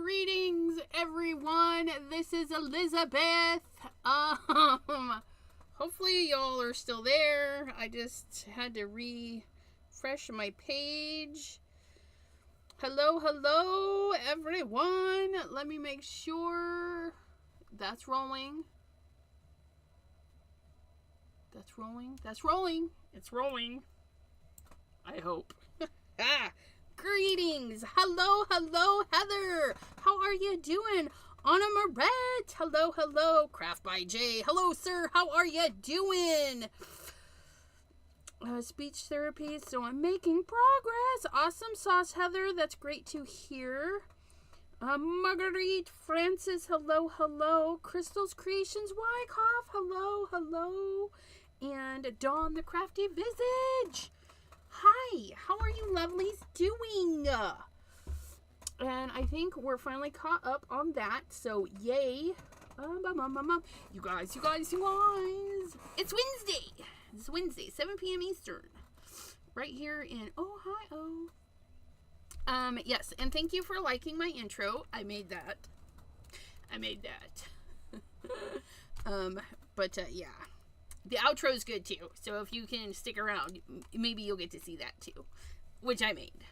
Greetings, everyone. This is Elizabeth. Hopefully y'all are still there. I just had to refresh my page. Hello, everyone. Let me make sure that's rolling. That's rolling. It's rolling. I hope. Greetings. Hello, Heather. How are you doing? Anna Moret. Hello. Craft by Jay. Hello, sir. How are you doing? Speech therapy. So I'm making progress. Awesome sauce, Heather. That's great to hear. Marguerite Francis. Hello. Crystal's Creations. Wyckoff. Hello. And Dawn the Crafty Visage. Hi, how are you lovelies doing? And I think we're finally caught up on that, so yay. You guys. It's Wednesday, 7 p.m. Eastern. Right here in Ohio. Yes, and thank you for liking my intro. I made that. Yeah. The outro is good too, so if you can stick around, maybe you'll get to see that too, which I made.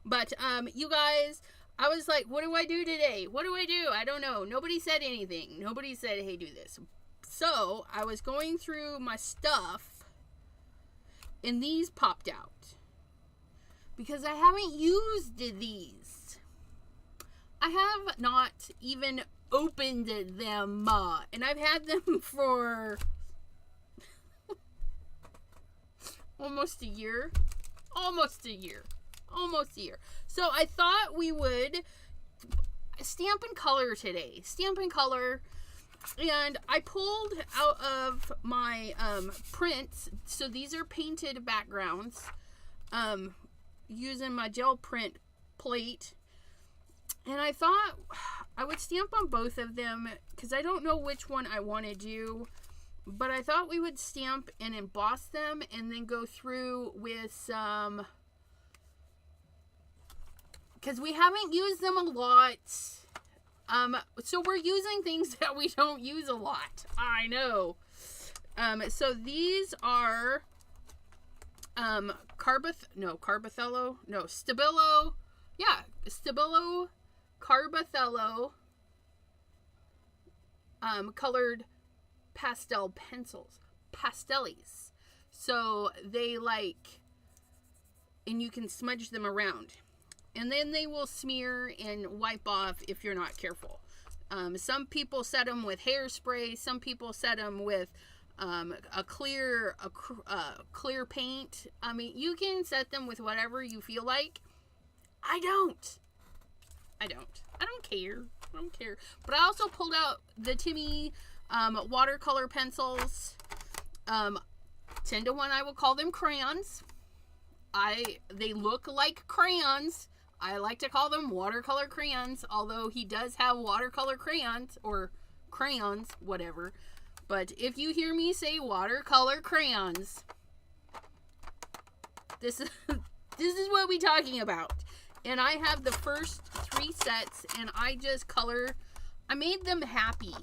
But, you guys, I was like, what do I do today? What do I do? I don't know. Nobody said anything. Nobody said, hey, do this. So, I was going through my stuff, and these popped out. Because I haven't used these. I have not even opened them, and I've had them for almost a year. So I thought we would stamp and color today. And I pulled out of my prints. So these are painted backgrounds. Using my gel print plate. And I thought I would stamp on both of them because I don't know which one I want to do. But I thought we would stamp and emboss them and then go through with some, because we haven't used them a lot. So we're using things that we don't use a lot. I know. So these are Stabilo. Yeah, Stabilo Carbothello colored pastel pencils, pastellis. So they and you can smudge them around, and then they will smear and wipe off if you're not careful. Some people set them with hairspray. Some people set them with a clear paint. I mean, you can set them with whatever you feel like. I don't care. But I also pulled out the Timmy watercolor pencils. 10 to 1 I will call them crayons. They look like crayons. I like to call them watercolor crayons, although he does have watercolor crayons, or crayons, whatever. But if you hear me say watercolor crayons, this is what we're talking about. And I have the first 3 sets, and I just I made them happy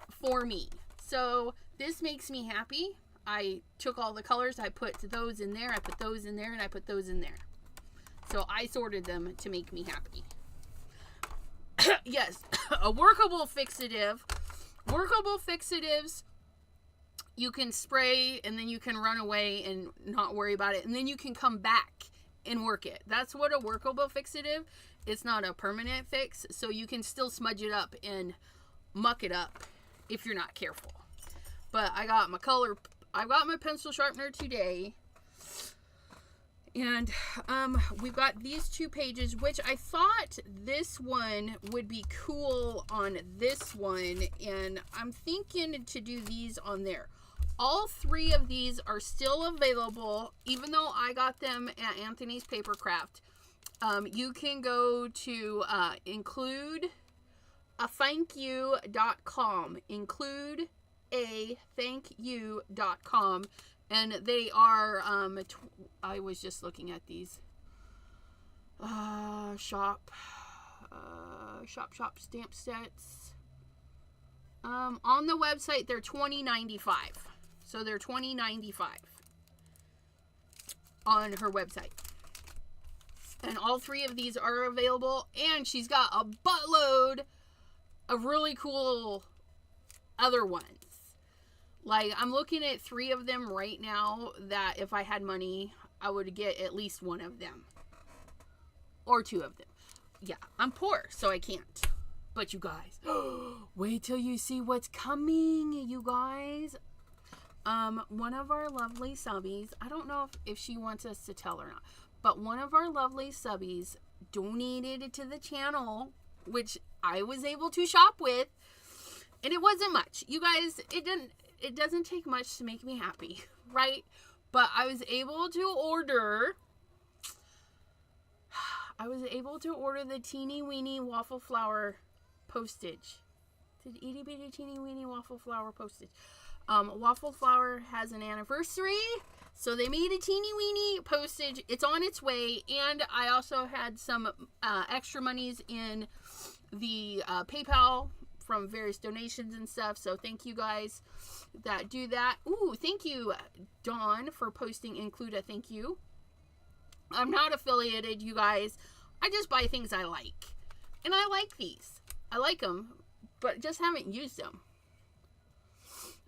for me. So this makes me happy. I took all the colors, I put those in there, I put those in there, and I put those in there. So I sorted them to make me happy. Yes, a workable fixative. Workable fixatives, you can spray and then you can run away and not worry about it. And then you can come back and work it. That's what a workable fixative. It's not a permanent fix, so you can still smudge it up and muck it up if you're not careful. But I got my pencil sharpener today, and we've got these 2 pages, which I thought this one would be cool on this one, and I'm thinking to do these on there. All 3 of these are still available, even though I got them at Anthony's Papercraft. You can go to includeathankyou.com. Includeathankyou.com. And they are, I was just looking at these. Shop. Shop stamp sets. On the website, they're $20.95. So they're $20.95 on her website. And all 3 of these are available. And she's got a buttload of really cool other ones. Like, I'm looking at 3 of them right now that if I had money, I would get at least 1 of them. Or 2 of them. Yeah, I'm poor, so I can't. But you guys, wait till you see what's coming, you guys. One of our lovely subbies, I don't know if she wants us to tell or not, but one of our lovely subbies donated to the channel, which I was able to shop with, and it wasn't much. You guys, it doesn't take much to make me happy, right? But I was able to order the teeny weeny waffle flower postage. The itty bitty teeny weeny waffle flower postage. Waffle Flower has an anniversary, so they made a teeny weeny postage. It's on its way, and I also had some extra monies in the PayPal from various donations and stuff, so thank you guys that do that. Ooh, thank you, Dawn, for posting include a thank you. I'm not affiliated, you guys. I just buy things I like, and I like these. I like them, but just haven't used them.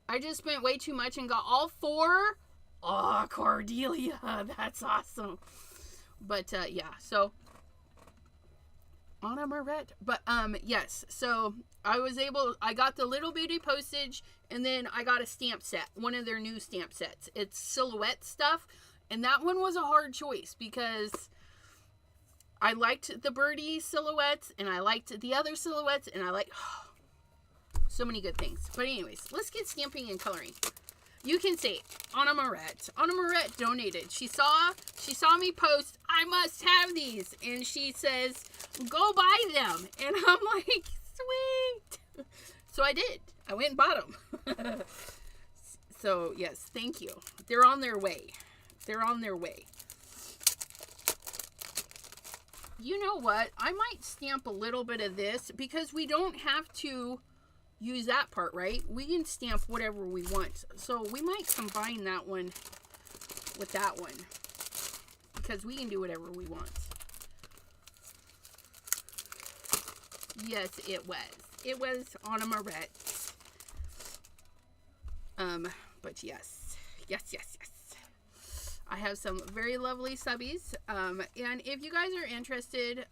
I just spent way too much and got all 4. Oh, Cordelia, that's awesome. But, yeah, so, Anna Moret. But, yes, so, I got the little bitty postage, and then I got a stamp set, one of their new stamp sets. It's silhouette stuff, and that one was a hard choice, because I liked the birdie silhouettes, and I liked the other silhouettes, and I like... so many good things. But anyways, let's get stamping and coloring. You can say Anna Moret. Anna Moret donated. She saw me post, I must have these. And she says, go buy them. And I'm like, sweet. So I did. I went and bought them. So yes, thank you. They're on their way. They're on their way. You know what? I might stamp a little bit of this because we don't have to use that part, right? We can stamp whatever we want. So we might combine that one with that one because we can do whatever we want. Yes, it was. It was Anna Moret. But yes. Yes. I have some very lovely subbies. And if you guys are interested,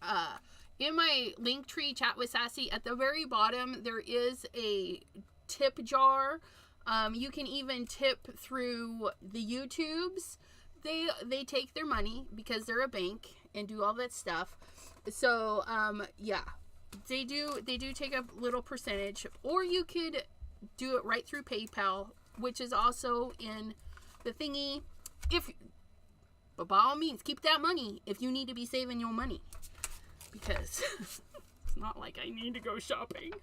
in my Linktree Chat with Sassy, at the very bottom, there is a tip jar. You can even tip through the YouTubes. They take their money because they're a bank and do all that stuff. So, yeah, they do take a little percentage, or you could do it right through PayPal, which is also in the thingy. But by all means, keep that money if you need to be saving your money. Because it's not like I need to go shopping,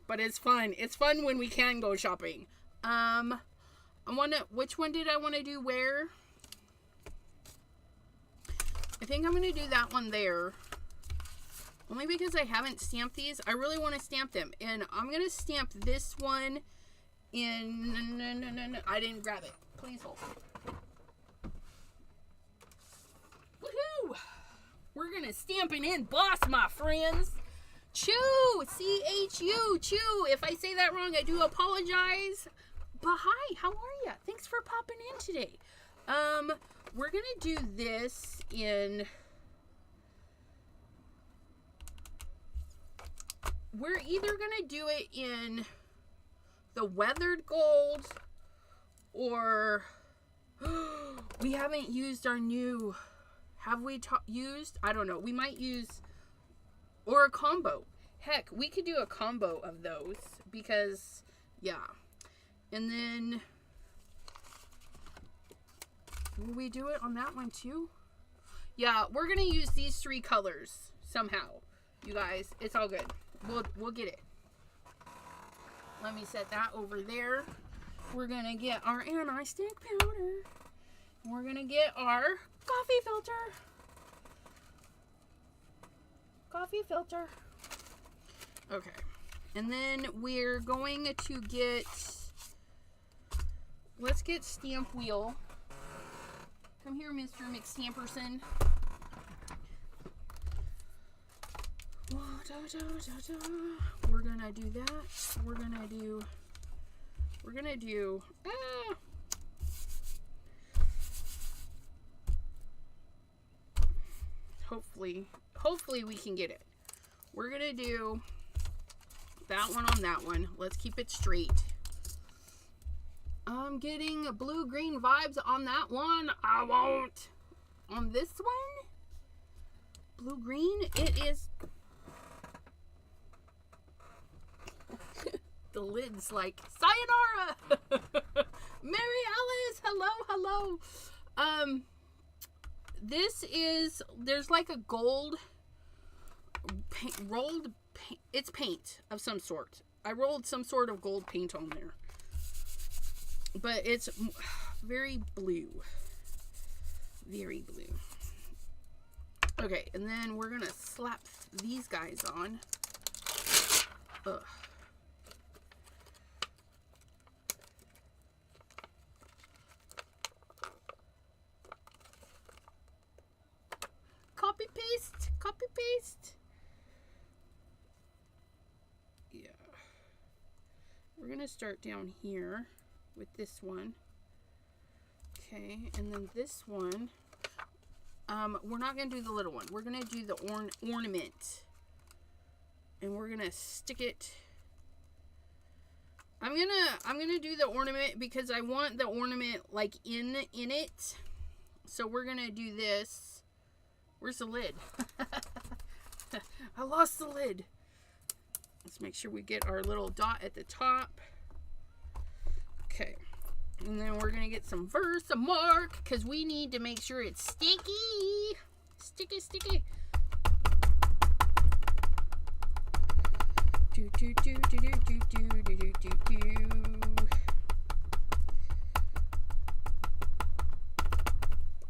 but it's fun. It's fun when we can go shopping. Which one did I want to do where? I think I'm going to do that one there. Only because I haven't stamped these. I really want to stamp them. And I'm going to stamp this one in... No. I didn't grab it. Please hold. Woohoo! We're going to stamp it in, boss, my friends. Chew. C-H-U. Chew. If I say that wrong, I do apologize. But hi, how are you? Thanks for popping in today. We're going to do this in... We're either going to do it in the weathered gold, or we haven't used our new... Have we used? I don't know. We might use, or a combo. Heck, we could do a combo of those because, yeah. And then, will we do it on that one too? Yeah, we're going to use these 3 colors somehow. You guys, it's all good. We'll get it. Let me set that over there. We're going to get our anti-stick powder. We're going to get our coffee filter. Okay. And then we're going to get, let's get stamp wheel. Come here, Mr. McStamperson. We're gonna do that. We're gonna do, hopefully we can get it. We're gonna do that one on that one. Let's keep it straight. I'm getting blue-green vibes on that one. I won't. On this one, blue-green, it is. The lid's like, sayonara. Mary Alice, hello. This is, there's like a gold rolled paint. It's paint of some sort. I rolled some sort of gold paint on there. But it's very blue. Very blue. Okay, and then we're going to slap these guys on. Ugh. Copy paste. Yeah. We're going to start down here with this one. Okay, and then this one, we're not going to do the little one. We're going to do the ornament. And we're going to stick it. I'm going to do the ornament because I want the ornament like in it. So we're going to do this. Where's the lid? I lost the lid. Let's make sure we get our little dot at the top. Okay. And then we're going to get some Versamark because we need to make sure it's sticky. Sticky.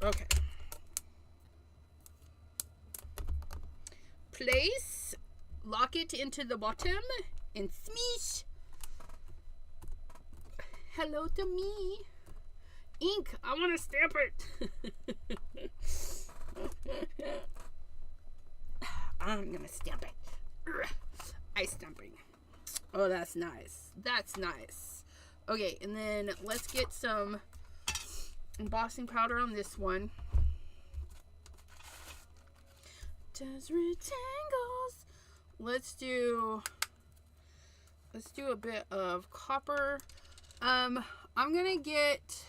Okay. Place, lock it into the bottom, and smeesh. Hello to me. Ink, I want to stamp it. I'm going to stamp it. Ice stamping. Oh, that's nice. That's nice. Okay, and then let's get some embossing powder on this one. Does rectangles. Let's do a bit of copper. I'm gonna get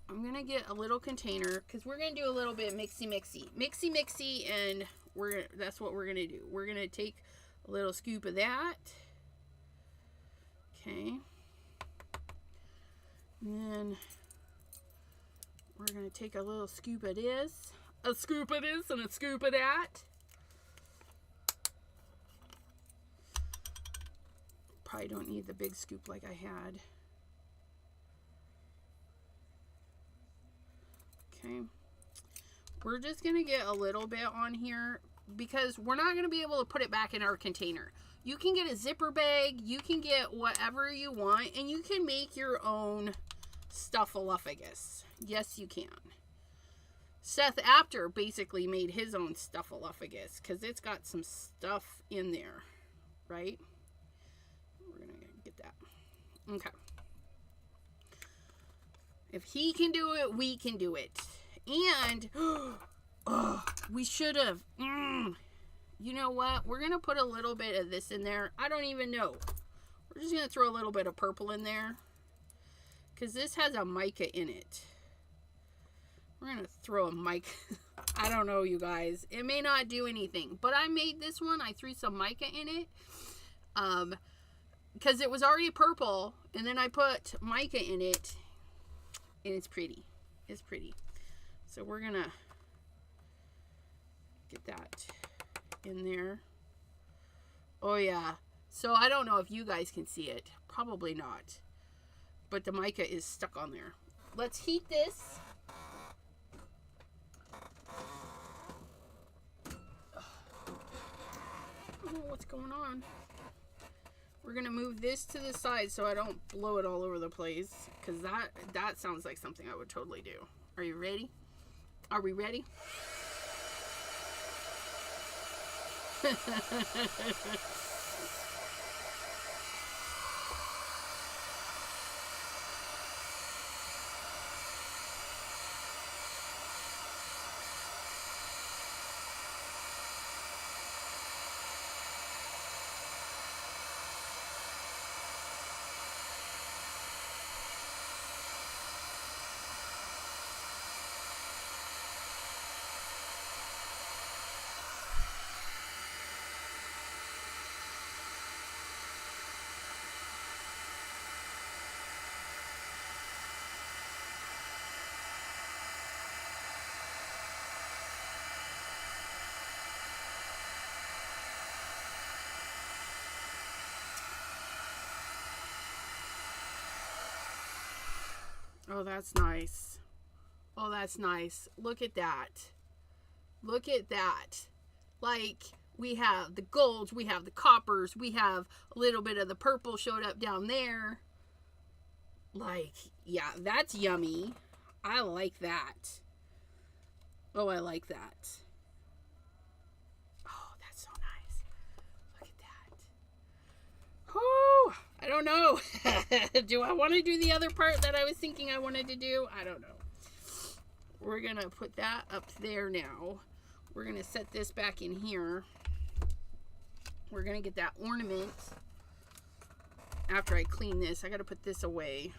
a little container because we're gonna do a little bit mixy, and that's what we're gonna do. We're gonna take a little scoop of that. Okay. And then we're gonna take a little scoop of this. A scoop of this and a scoop of that. Probably don't need the big scoop like I had. Okay. We're just going to get a little bit on here because we're not going to be able to put it back in our container. You can get a zipper bag. You can get whatever you want. And you can make your own stuffaluffagus. Yes, you can. Seth Apter basically made his own stuffaluffagus because it's got some stuff in there, right? We're going to get that. Okay. If he can do it, we can do it. And, we should have. You know what? We're going to put a little bit of this in there. I don't even know. We're just going to throw a little bit of purple in there because this has a mica in it. We're going to throw a mica. I don't know, you guys. It may not do anything. But I made this one. I threw some mica in it. Because it was already purple. And then I put mica in it. And it's pretty. It's pretty. So we're going to get that in there. Oh, yeah. So I don't know if you guys can see it. Probably not. But the mica is stuck on there. Let's heat this. know what's going on. We're going to move this to the side so I don't blow it all over the place. Because that sounds like something I would totally do. Are you ready? Are we ready? Oh, that's nice. Oh, that's nice. Look at that. Look at that. Like, we have the golds, we have the coppers, we have a little bit of the purple showed up down there. Like, yeah, that's yummy. I like that. Oh, I like that. Oh, that's so nice. Look at that. Oh, I don't know. Do I want to do the other part that I was thinking I wanted to do? I don't know. We're going to put that up there now. We're going to set this back in here. We're going to get that ornament. After I clean this, I got to put this away.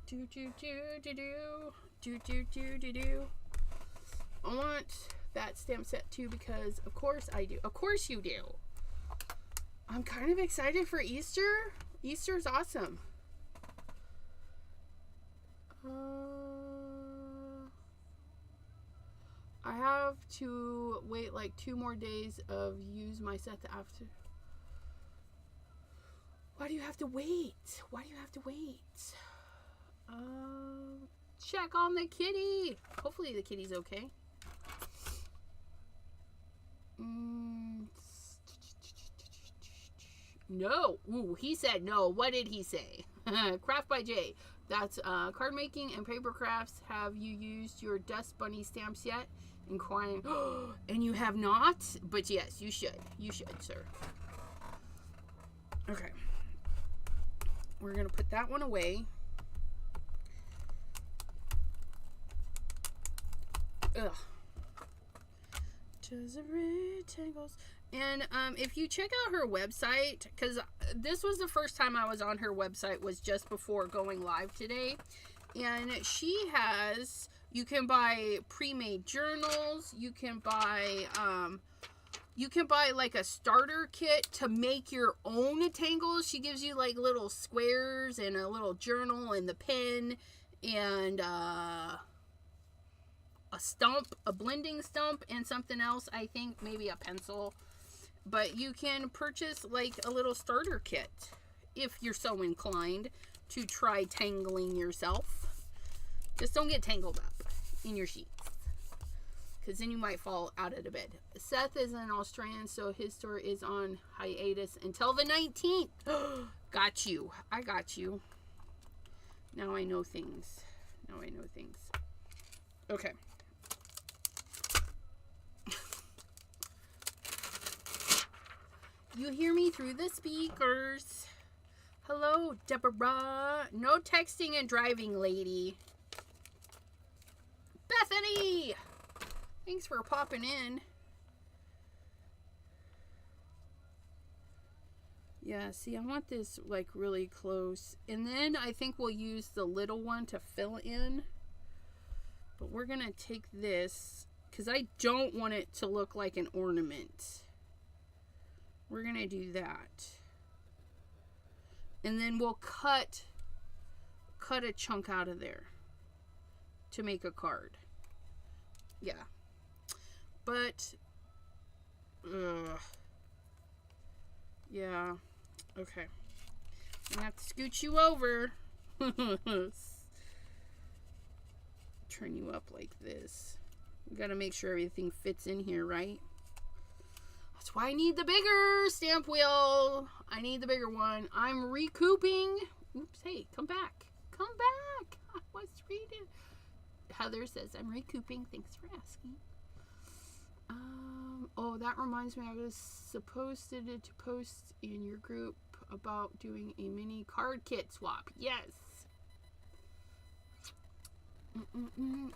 Do, do, do, do, do. Do, do, do, do, do. I want that stamp set too because, of course, I do. Of course you do. I'm kind of excited for Easter. Easter's awesome. I have to wait like 2 more days of use my set after. Why do you have to wait? Why do you have to wait? Check on the kitty. Hopefully the kitty's okay. No. Ooh, he said no. What did he say? Craft by Jay. That's card making and paper crafts. Have you used your Dust Bunny stamps yet? Inquiring. And you have not? But yes, you should. You should, sir. Okay. We're going to put that one away. Ugh. Does it rectangles? And if you check out her website, because this was the first time I was on her website, was just before going live today. And she has, you can buy pre-made journals. You can buy like a starter kit to make your own tangles. She gives you like little squares and a little journal and the pen and a stump, a blending stump, and something else, I think, maybe a pencil. But you can purchase like a little starter kit if you're so inclined to try tangling yourself. Just don't get tangled up in your sheets, because then you might fall out of the bed. Seth is an Australian, so his store is on hiatus until the 19th. Got you. I got you. Now I know things. Now I know things. Okay. You hear me through the speakers. Hello, Deborah. No texting and driving, lady. Bethany! Thanks for popping in. Yeah, see, I want this like really close. And then I think we'll use the little one to fill in. But we're going to take this because I don't want it to look like an ornament. We're going to do that. And then we'll cut a chunk out of there to make a card. Yeah. But, yeah. Okay. I'm gonna have to scoot you over. Turn you up like this. We gotta make sure everything fits in here, right? That's why I need the bigger stamp wheel. I need the bigger one. I'm recouping. Oops, hey, come back. Come back. I was reading. Heather says, I'm recouping. Thanks for asking. Oh, that reminds me. I was supposed to post in your group about doing a mini card kit swap. Yes.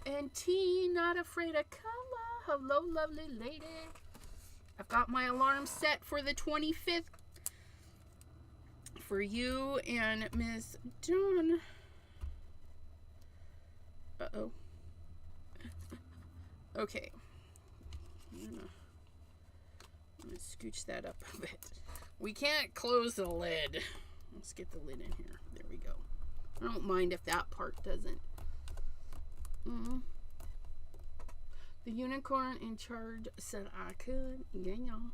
And T, not afraid of color. Hello, lovely lady. I've got my alarm set for the 25th for you and Miss Dawn. Uh-oh. Okay. I'm gonna scooch that up a bit. We can't close the lid. Let's get the lid in here. There we go. I don't mind if that part doesn't. The unicorn in charge said I could. Yeah, y'all.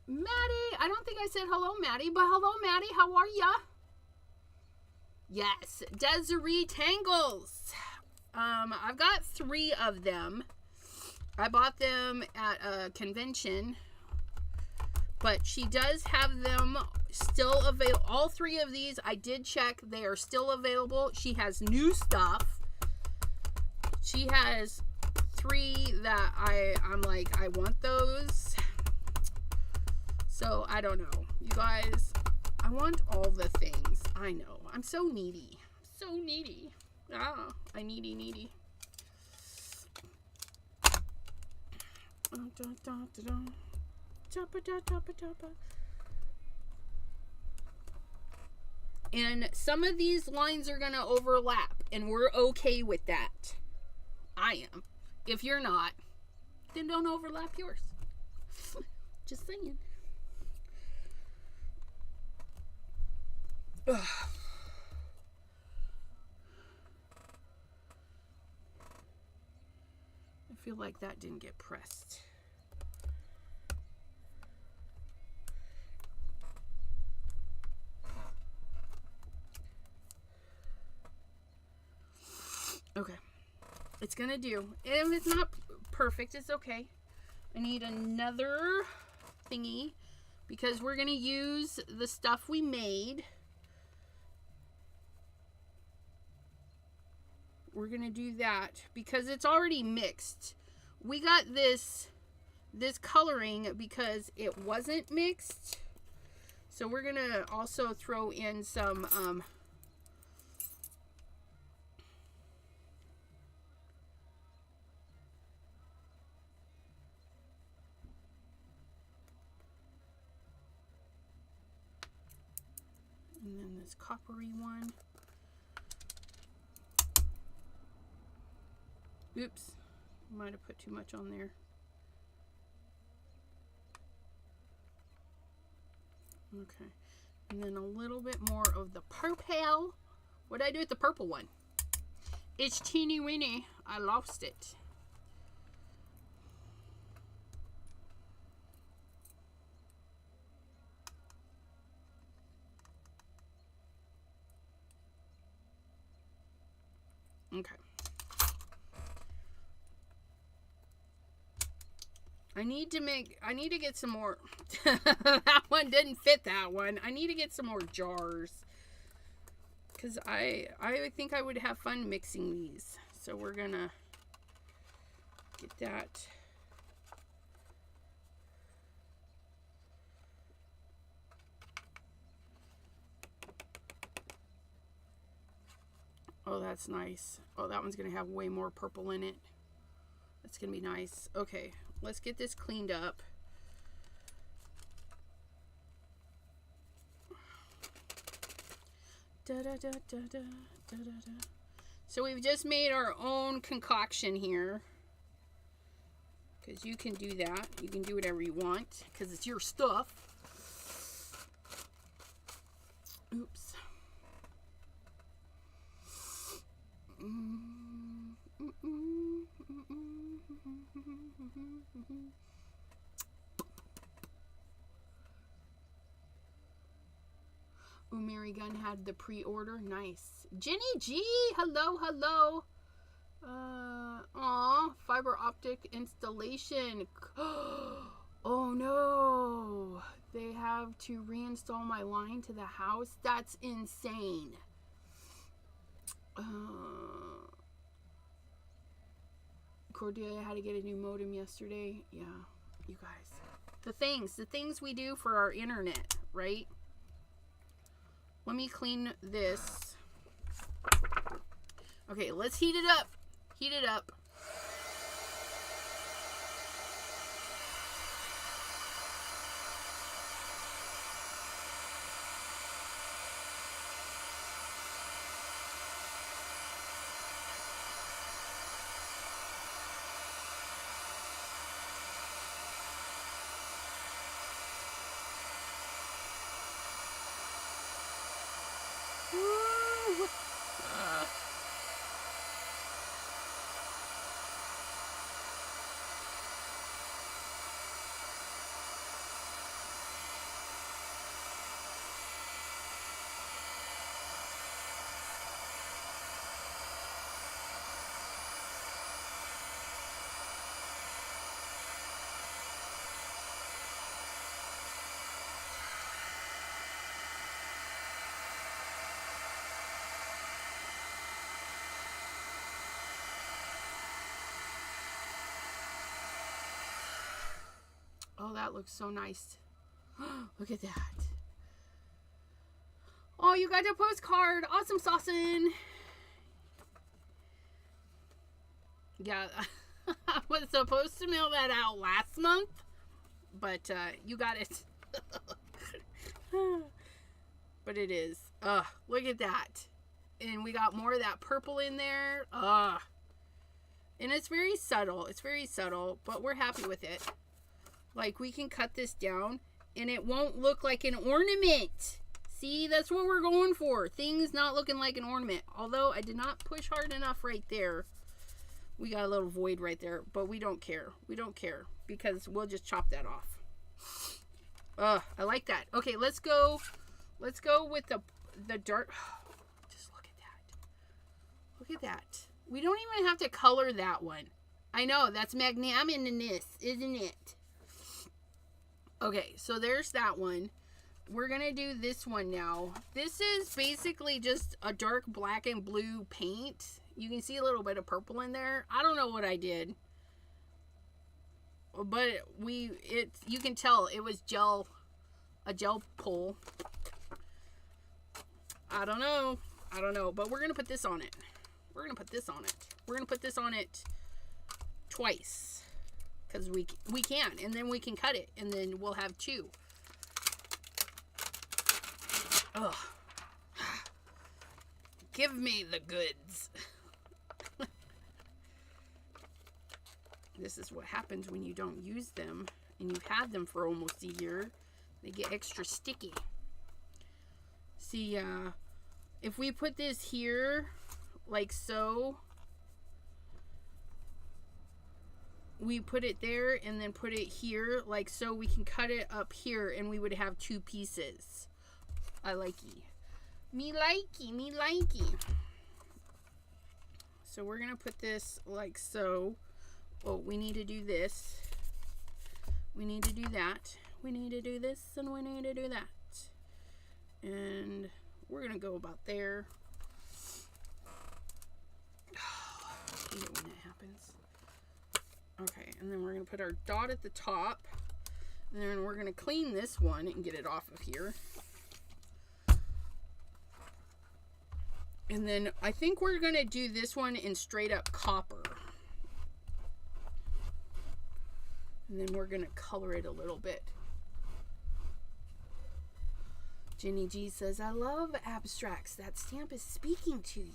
Maddie, I don't think I said hello, Maddie, but hello, Maddie. How are ya? Yes, Desiree Tangles. I've got 3 of them. I bought them at a convention, but she does have them still available. All 3 of these, I did check. They are still available. She has new stuff. She has 3 that I'm like, I want those. So, I don't know. You guys, I want all the things. I know. I'm so needy. So needy. Ah, I needy. And some of these lines are going to overlap, and we're okay with that. I am. If you're not, then don't overlap yours. Just saying. Ugh. I feel like that didn't get pressed. Okay. It's gonna do. If it's not perfect, it's okay. I need another thingy because we're gonna use the stuff we made. We're gonna do that because it's already mixed. We got this coloring because it wasn't mixed. So we're gonna also throw in some and then this coppery one. Oops, might have put too much on there. Okay, and then a little bit more of the purple. What did I do with the purple one? It's teeny weeny. I lost it. Okay. I need to get some more. That one didn't fit that one. I need to get some more jars. Because I think I would have fun mixing these. So we're going to get that. Oh, that's nice. Oh, that one's going to have way more purple in it. That's going to be nice. Okay, let's get this cleaned up. So we've just made our own concoction here. Because you can do that. You can do whatever you want. Because it's your stuff. Oops. Oh, Mary Gunn had the pre-order. Nice. Jenny G, hello, hello. Aw, fiber optic installation. Oh no. They have to reinstall my line to the house. That's insane. Cordelia had to get a new modem yesterday. Yeah, you guys. The things we do for our internet, right? Let me clean this. Okay, let's heat it up. Heat it up. Oh, that looks so nice. Look at that. Oh, you got a postcard. Awesome, Saucin. Yeah, I was supposed to mail that out last month, but you got it. But it is. Look at that. And we got more of that purple in there. And it's very subtle. It's very subtle, but we're happy with it. Like, we can cut this down, and it won't look like an ornament. See, that's what we're going for. Things not looking like an ornament. Although, I did not push hard enough right there. We got a little void right there, but we don't care. We don't care, because we'll just chop that off. I like that. Okay, let's go. Let's go with the dark. Just look at that. Look at that. We don't even have to color that one. I know, that's magnanimous, isn't it? Okay, so there's that one. We're going to do this one now. This is basically just a dark black and blue paint. You can see a little bit of purple in there. I don't know what I did. But you can tell it was a gel pull. I don't know. But we're going to put this on it. We're going to put this on it. We're going to put this on it twice. Because we can, and then we can cut it, and then we'll have two. Ugh. Give me the goods. This is what happens when you don't use them, and you've had them for almost a year. They get extra sticky. See, if we put this here, like so, we put it there and then put it here like so, we can cut it up here and we would have two pieces. I likey. Me likey. So we're gonna put this like so. Oh, we need to do this. We need to do that. We need to do this and we need to do that. And we're gonna go about there. I hate it when that happens. Okay, and then we're going to put our dot at the top. And then we're going to clean this one and get it off of here. And then I think we're going to do this one in straight up copper. And then we're going to color it a little bit. Jenny G says, I love abstracts. That stamp is speaking to you.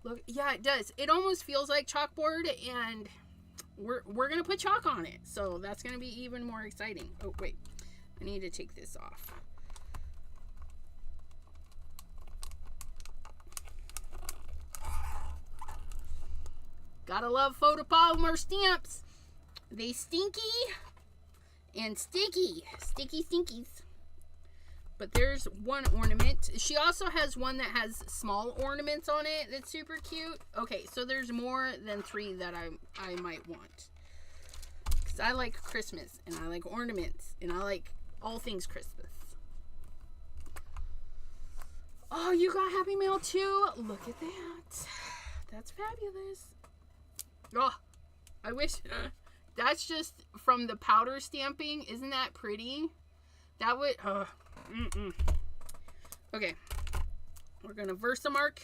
Look, yeah, it does. It almost feels like chalkboard, and we're gonna put chalk on it, so that's gonna be even more exciting. Oh wait, I need to take this off. Gotta love photopolymer stamps. They stinky and sticky, stinkies. But there's one ornament. She also has one that has small ornaments on it that's super cute. Okay, so there's more than 3 that I might want. Because I like Christmas, and I like ornaments, and I like all things Christmas. Oh, you got Happy Mail too? Look at that. That's fabulous. Oh, I wish. That's just from the powder stamping. Isn't that pretty? That would. Okay. We're going to Versamark.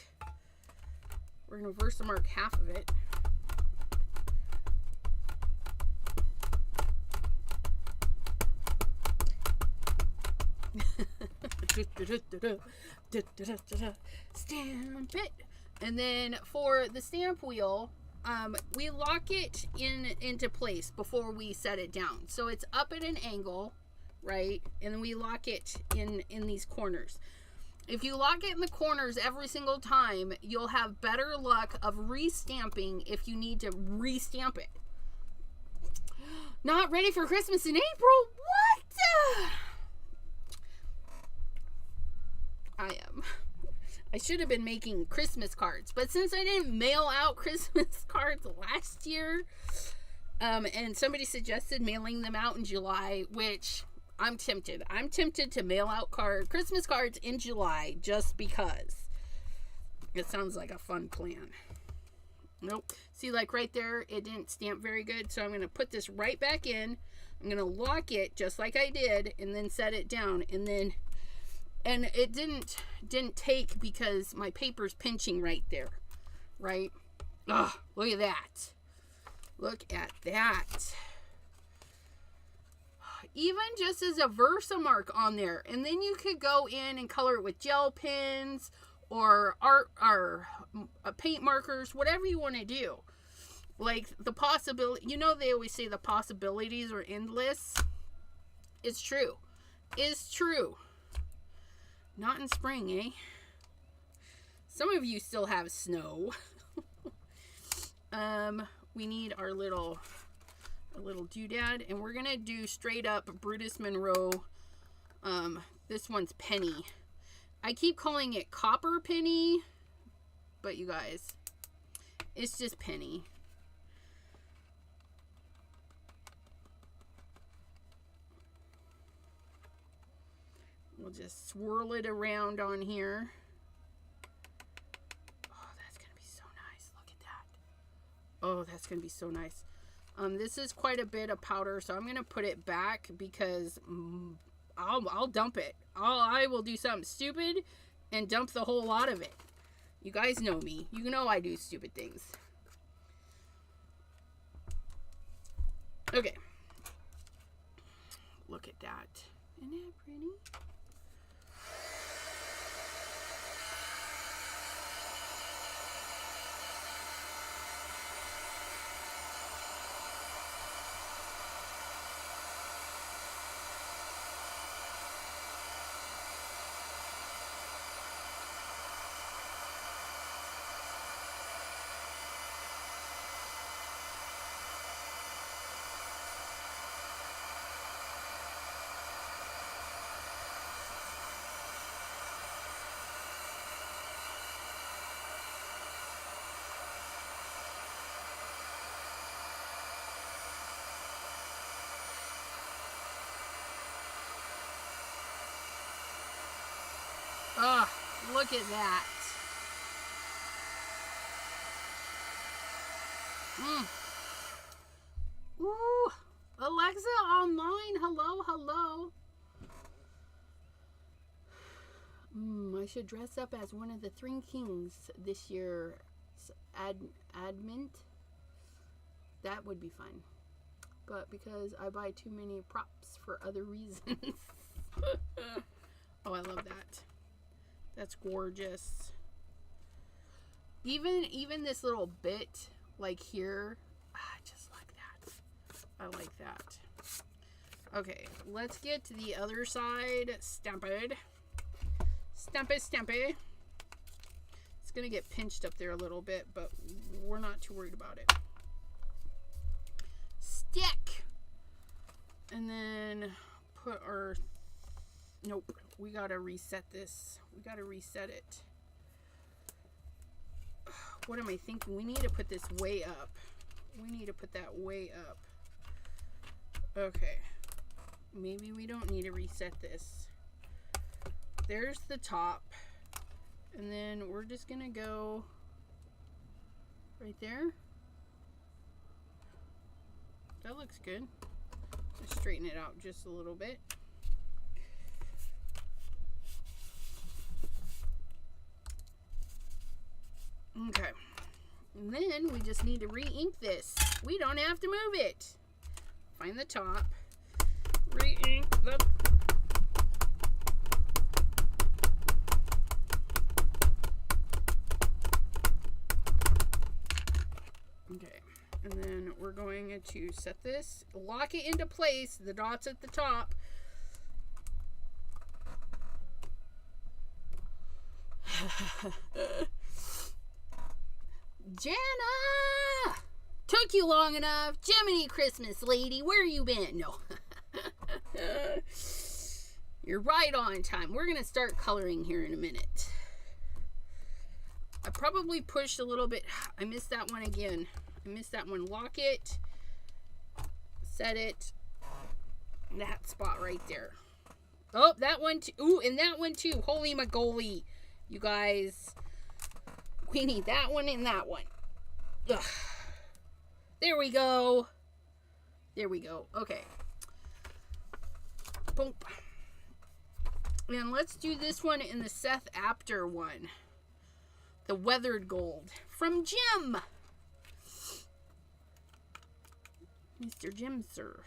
We're going to Versamark half of it. Stamp it. And then for the stamp wheel, we lock it into place before we set it down. So it's up at an angle, right? And then we lock it in these corners. If you lock it in the corners every single time, you'll have better luck of restamping if you need to restamp it. Not ready for Christmas in April? What? I am. I should have been making Christmas cards, but since I didn't mail out Christmas cards last year, and somebody suggested mailing them out in July, which I'm tempted. I'm tempted to mail out Christmas cards in July just because. It sounds like a fun plan. Nope. See, like right there, it didn't stamp very good, so I'm going to put this right back in. I'm going to lock it just like I did, and then set it down, and it didn't take because my paper's pinching right there, right? Oh, look at that. Look at that. Even just as a Versamark on there, and then you could go in and color it with gel pens or art or paint markers, whatever you want to do. Like the possibility, they always say the possibilities are endless. It's true. It's true. Not in spring, eh? Some of you still have snow. We need our little doodad, and we're gonna do straight up Brutus Monroe. This one's penny. I keep calling it copper penny, but you guys, it's just penny. We'll just swirl it around on here. Oh, that's going to be so nice. Look at that. Oh, that's going to be so nice. This is quite a bit of powder, so I'm going to put it back because I'll dump it. I will do something stupid and dump the whole lot of it. You guys know me. You know I do stupid things. Okay. Look at that. Isn't that pretty? Oh, look at that. Ooh, Alexa online. Hello, hello. I should dress up as one of the Three Kings this year. Admint. That would be fun. But because I buy too many props for other reasons. Oh, I love that. That's gorgeous. Even this little bit, like here, I just like that. I like that. Okay, let's get to the other side. Stamp it. Stamp it, stamp it. It's going to get pinched up there a little bit, but we're not too worried about it. Stick. And then put our Nope. We gotta reset this. We gotta reset it. What am I thinking? We need to put this way up. We need to put that way up. Okay. Maybe we don't need to reset this. There's the top. And then we're just gonna go right there. That looks good. Let's straighten it out just a little bit. Okay. And then we just need to re-ink this. We don't have to move it. Find the top. Re-ink the... Okay. And then we're going to set this, lock it into place, the dots at the top. Jana! Took you long enough. Jiminy Christmas lady, where you been? No. You're right on time. We're going to start coloring here in a minute. I probably pushed a little bit. I missed that one again. I missed that one. Lock it. Set it. That spot right there. Oh, that one too. Ooh, and that one too. Holy moly. You guys. We need that one and that one. Ugh. There we go. There we go. Okay. Boom. And let's do this one in the Seth Apter one. The Weathered Gold. From Jim. Mr. Jim, sir.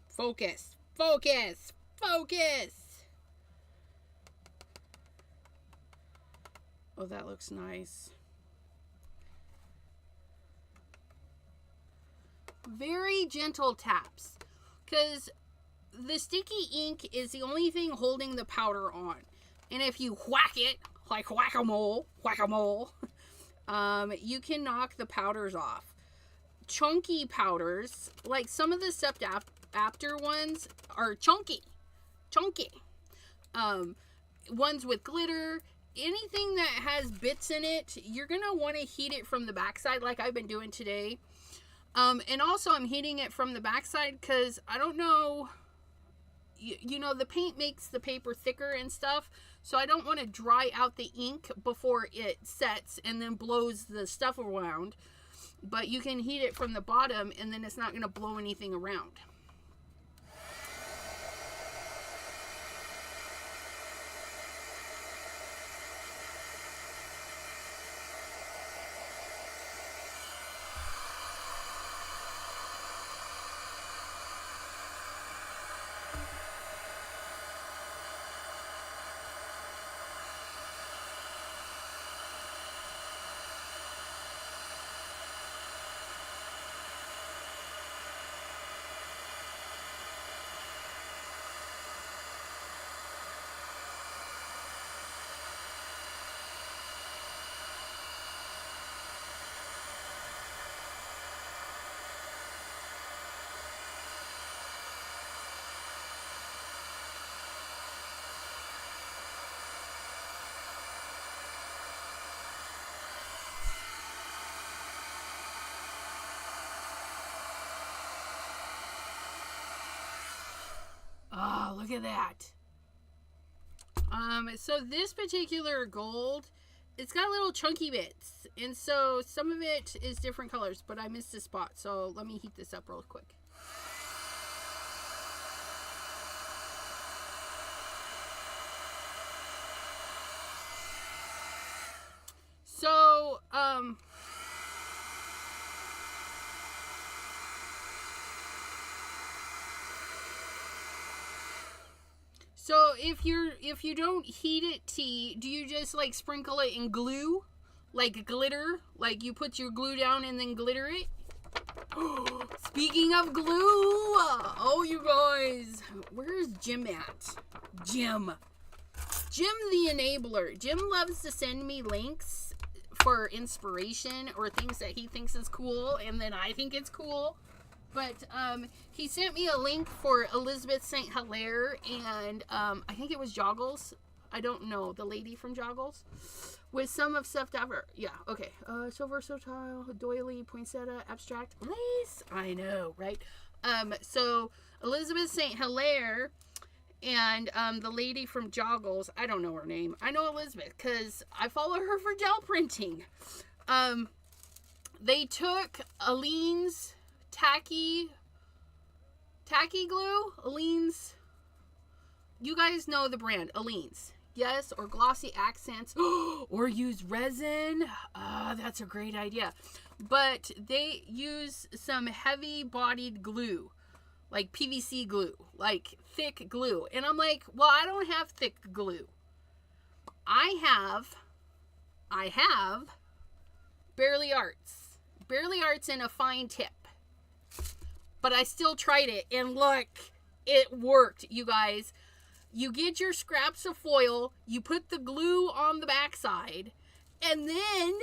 Focus, focus, focus. Oh, that looks nice. Very gentle taps, because the sticky ink is the only thing holding the powder on. And if you whack it, like whack-a-mole, you can knock the powders off. Chunky powders, like some of the Seth Apter ones, are chunky. Ones with glitter, anything that has bits in it, you're going to want to heat it from the backside like I've been doing today. And also I'm heating it from the backside because I don't know, you know, the paint makes the paper thicker and stuff. So I don't want to dry out the ink before it sets and then blows the stuff around. But you can heat it from the bottom and then it's not going to blow anything around. Oh, look at that. So this particular gold, it's got little chunky bits. And so some of it is different colors, but I missed a spot. So let me heat this up real quick. So, So if you don't heat it, do you just like sprinkle it in glue? Like glitter? Like you put your glue down and then glitter it? Speaking of glue, oh, you guys, where's Jim at? Jim the enabler. Jim loves to send me links for inspiration or things that he thinks is cool, and then I think it's cool. But he sent me a link for Elizabeth St. Hilaire, and I think it was Joggles. I don't know, the lady from Joggles, with some of stuff ever. Yeah, okay. So versatile, doily, poinsettia, abstract, lace. I know, right? So Elizabeth St. Hilaire and the lady from Joggles, I don't know her name. I know Elizabeth because I follow her for gel printing. They took Aleene's tacky glue. Aleene's, you guys know the brand, Aleene's. Yes, or glossy accents, or use resin. That's a great idea. But they use some heavy-bodied glue, like PVC glue, like thick glue. And I'm like, well, I don't have thick glue. I have Barely Arts in a fine tip. But I still tried it, and look, it worked, you guys. You get your scraps of foil, you put the glue on the backside, and then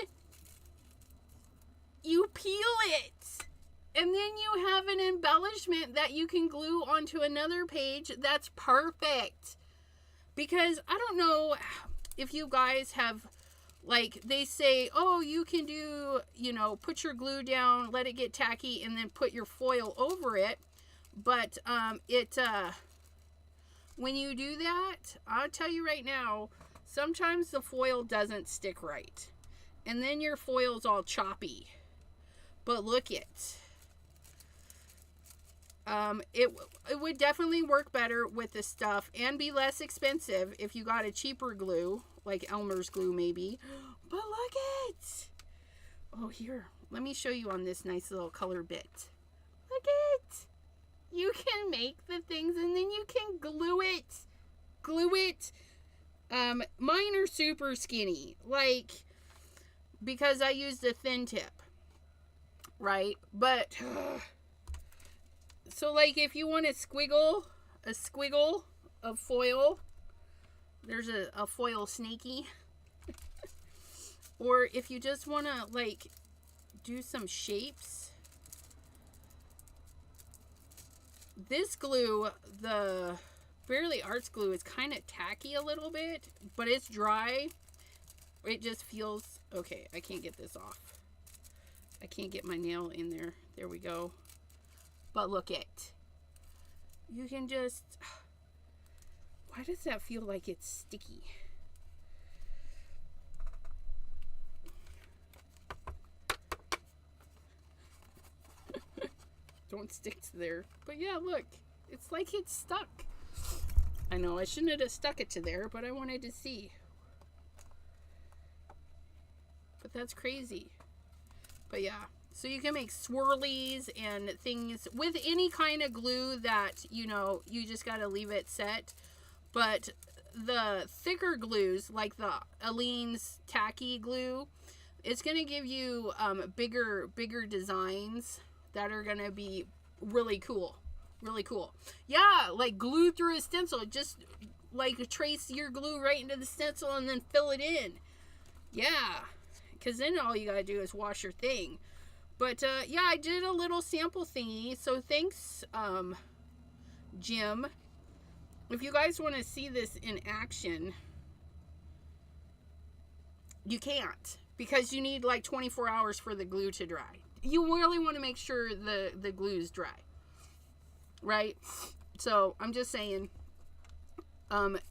you peel it. And then you have an embellishment that you can glue onto another page that's perfect. Because I don't know if you guys have, like, they say, oh, you can do, put your glue down, let it get tacky, and then put your foil over it. But when you do that, I'll tell you right now, sometimes the foil doesn't stick right. And then your foil's all choppy. But look it. It would definitely work better with this stuff and be less expensive if you got a cheaper glue, like Elmer's glue maybe. But look it. Oh, here. Let me show you on this nice little color bit. Look it. You can make the things and then you can glue it. Mine are super skinny, like, because I used a thin tip, right? But, so like if you want a squiggle of foil, there's a foil snaky. Or if you just want to, like, do some shapes, this glue, the Barely Arts glue, is kind of tacky a little bit, but it's dry. It just feels, okay, I can't get this off. I can't get my nail in there. There we go. But look it. You can just, why does that feel like it's sticky? Don't stick to there. But yeah, look. It's like it's stuck. I know I shouldn't have stuck it to there, but I wanted to see. But that's crazy. But yeah. So you can make swirlies and things with any kind of glue that, you just got to leave it set. But the thicker glues, like the Aleene's tacky glue, it's going to give you bigger designs that are going to be really cool. Really cool. Yeah, like glue through a stencil. Just like trace your glue right into the stencil and then fill it in. Yeah, because then all you got to do is wash your thing. But yeah, I did a little sample thingy. So thanks, Jim. If you guys want to see this in action, you can't. Because you need like 24 hours for the glue to dry. You really want to make sure the glue is dry, right? So I'm just saying,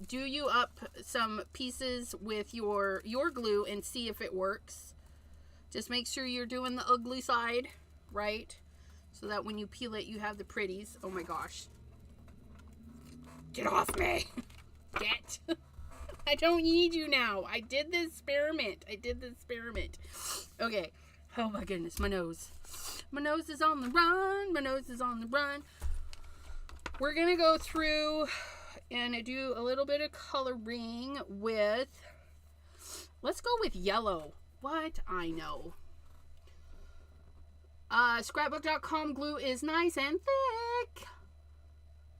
do you up some pieces with your glue and see if it works. Just make sure you're doing the ugly side, right? So that when you peel it, you have the pretties. Oh my gosh. Get off me. Get. I don't need you now. I did the experiment. Okay. Oh my goodness, my nose. My nose is on the run. We're going to go through and do a little bit of coloring with, let's go with yellow. What? I know. Scrapbook.com glue is nice and thick.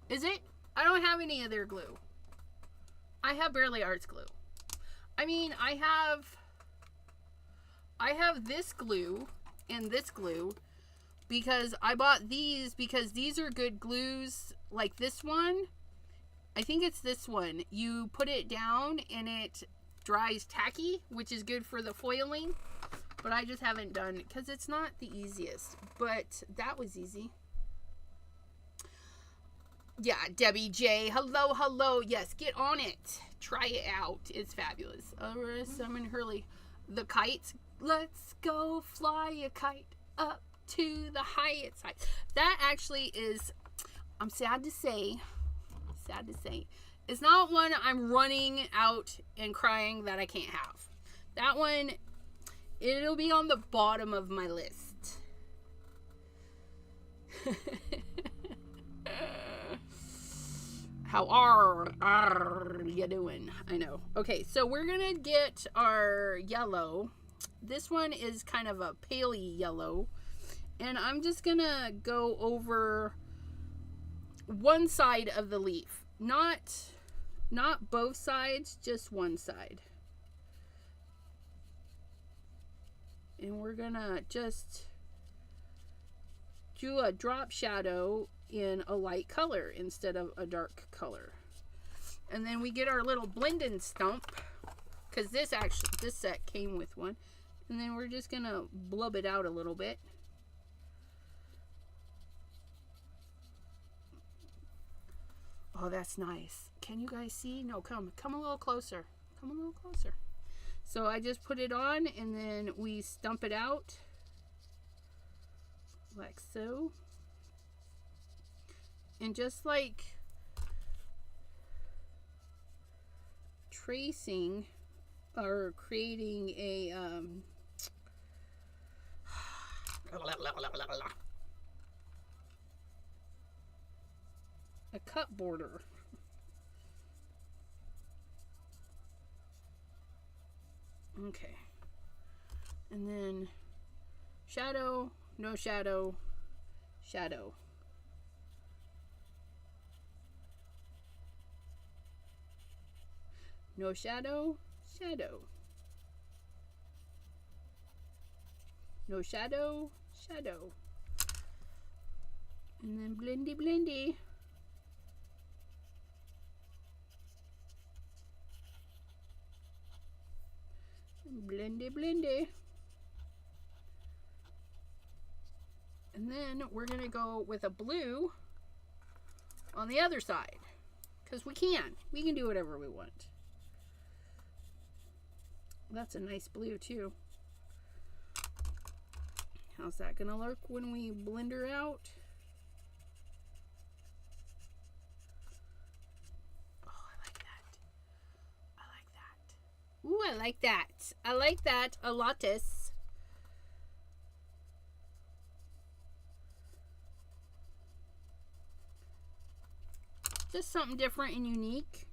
Is it? I don't have any of their glue. I have Barely Arts glue. I mean, I have this glue and this glue because I bought these because these are good glues. Like this one, I think it's this one. You put it down and it dries tacky, which is good for the foiling. But I just haven't done it because it's not the easiest. But that was easy. Yeah, Debbie J. Hello, hello. Yes, get on it. Try it out. It's fabulous. Summon Hurley. The kites. Let's go fly a kite up to the highest heights. That actually is, I'm sad to say, it's not one I'm running out and crying that I can't have. That one, it'll be on the bottom of my list. How are you doing? I know. Okay, so we're gonna get our yellow. This one is kind of a paley yellow, and I'm just gonna go over one side of the leaf, not both sides, just one side. And we're gonna just do a drop shadow in a light color instead of a dark color. And then we get our little blending stump, because this set came with one. And then we're just gonna blub it out a little bit. Oh, that's nice. Can you guys see? No, come a little closer. Come a little closer. So I just put it on and then we stump it out like so. And just like tracing or creating a cut border. Okay. And then shadow, no shadow, shadow. No shadow, shadow. No shadow, shadow. And then blendy, blendy. Blendy, blendy. And then we're going to go with a blue on the other side. Because we can do whatever we want. That's a nice blue too. How's that gonna look when we blend her out? Oh, I like that. I like that. Ooh, I like that. I like that a lotus. Just something different and unique.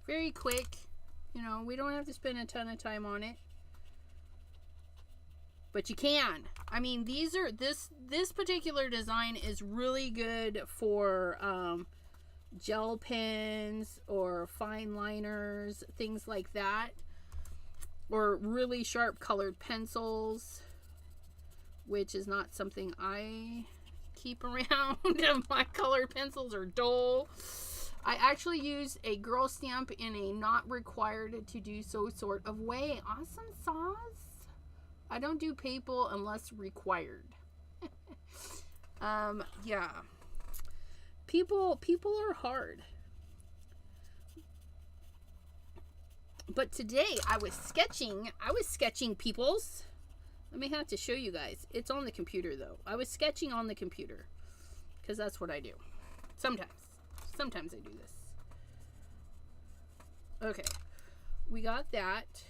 Very quick, you know, we don't have to spend a ton of time on it, but you can. I mean, this particular design is really good for gel pens or fine liners, things like that, or really sharp colored pencils, which is not something I keep around. My colored pencils are dull. I actually use a girl stamp in a not required to do so sort of way. Awesome sauce. I don't do paper unless required. Yeah. People are hard. But today I was sketching peoples. Let me have to show you guys. It's on the computer though. I was sketching on the computer because that's what I do. Sometimes I do this. Okay. We got that.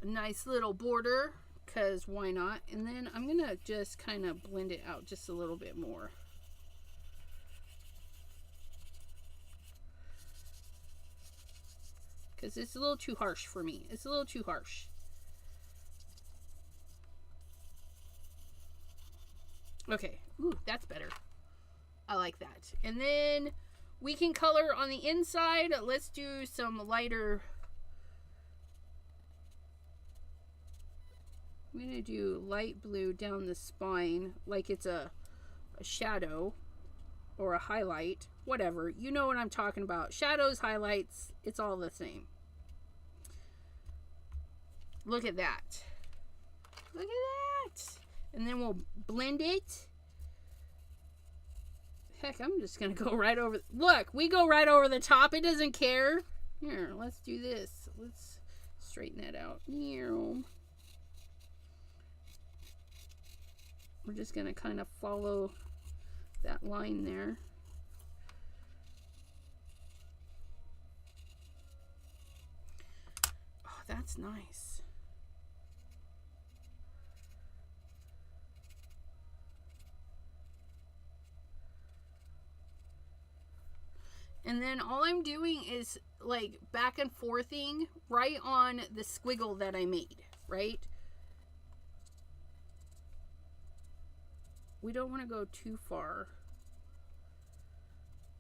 A nice little border because why not? And then I'm going to just kind of blend it out just a little bit more. Because it's a little too harsh for me. It's a little too harsh. Okay. Ooh, that's better. I like that. And then we can color on the inside. Let's do some lighter. I'm going to do light blue down the spine like it's a shadow or a highlight. Whatever. You know what I'm talking about. Shadows, highlights, it's all the same. Look at that. Look at that. And then we'll blend it. Heck, I'm just going to go right over. Look, we go right over the top. It doesn't care. Here, let's do this. Let's straighten that out. We're just going to kind of follow that line there. Oh, that's nice. And then all I'm doing is like back and forthing right on the squiggle that I made, right? We don't want to go too far.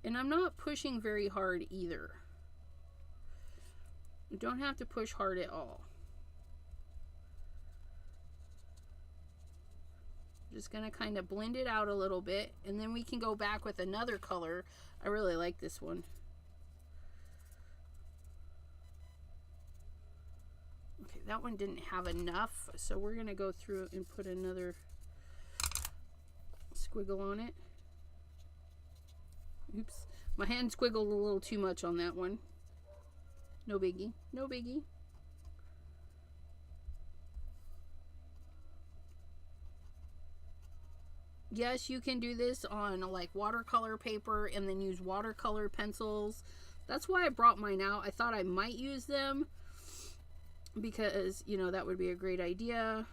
And I'm not pushing very hard either. You don't have to push hard at all. Just going to kind of blend it out a little bit, and then we can go back with another color. I really like this one. Okay, that one didn't have enough, so we're going to go through and put another squiggle on it. Oops, my hand squiggled a little too much on that one. No biggie, no biggie. Yes, you can do this on like watercolor paper and then use watercolor pencils. That's why I brought mine out. I thought I might use them because, you know, that would be a great idea.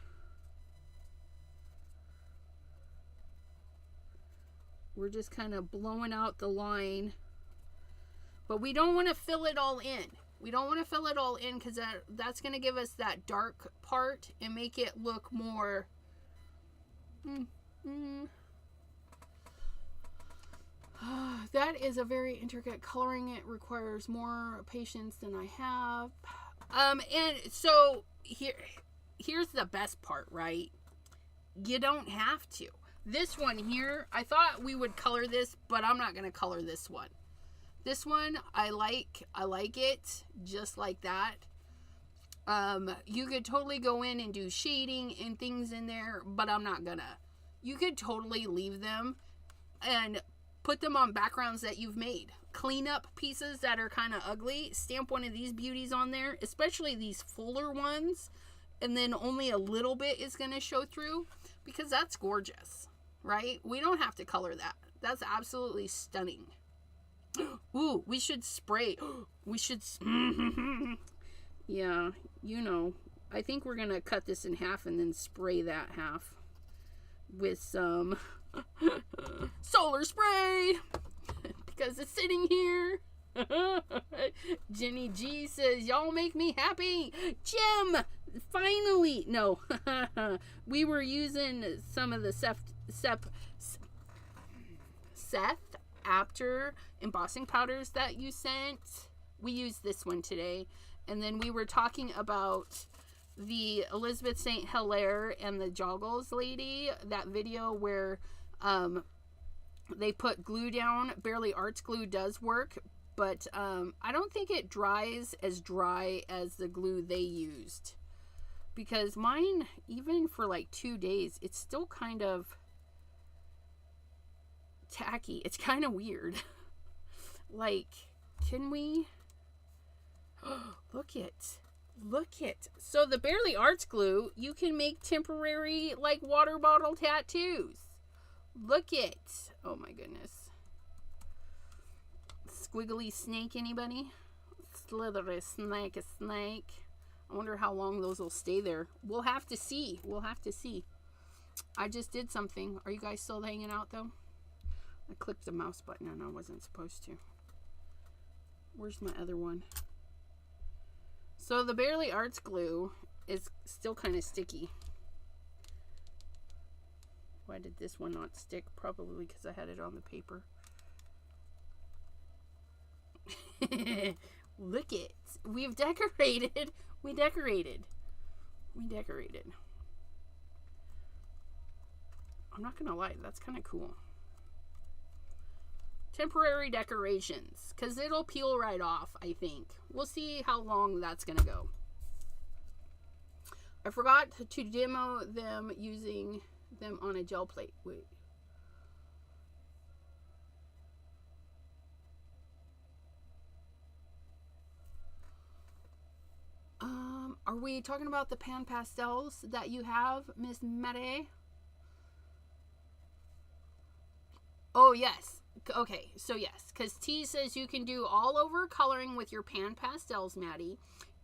We're just kind of blowing out the line. But we don't want to fill it all in. We don't want to fill it all in because that's going to give us that dark part and make it look more... That is a very intricate coloring. It requires more patience than I have. And so here's the best part, right? You don't have to. This one here, I thought we would color this, but I'm not going to color this one. This one, I like it just like that. You could totally go in and do shading and things in there, but I'm not gonna. You could totally leave them and put them on backgrounds that you've made. Clean up pieces that are kind of ugly. Stamp one of these beauties on there, especially these fuller ones, and then only a little bit is going to show through because that's gorgeous, right? We don't have to color that. That's absolutely stunning. Ooh, we should spray. We should... Yeah, you know, I think we're going to cut this in half and then spray that half with some solar spray because it's sitting here. Jenny G says, y'all make me happy. Jim, finally. No, we were using some of the Seth Apter embossing powders that you sent. We used this one today. And then we were talking about the Elizabeth St. Hilaire and the Joggles lady, that video where they put glue down. Barely Arts glue does work, but I don't think it dries as dry as the glue they used. Because mine, even for like 2 days, it's still kind of tacky. It's kind of weird. Like, can we... Look it. So the Barely Arts glue, you can make temporary like water bottle tattoos. Look it. Oh my goodness. Squiggly snake, anybody? Slithery snake, a snake. I wonder how long those will stay there. We'll have to see. We'll have to see. I just did something. Are you guys still hanging out though? I clicked the mouse button and I wasn't supposed to. Where's my other one? So the Barely Arts glue is still kind of sticky. Why did this one not stick? Probably because I had it on the paper. Look it. We've decorated. We decorated. We decorated. I'm not gonna lie, that's kind of cool. Temporary decorations, because it'll peel right off, I think. We'll see how long that's gonna go. I forgot to demo them using them on a gel plate. Wait. Are we talking about the pan pastels that you have, Miss Maddie? Oh, yes. Okay, so yes, because T says you can do all over coloring with your pan pastels, Maddie.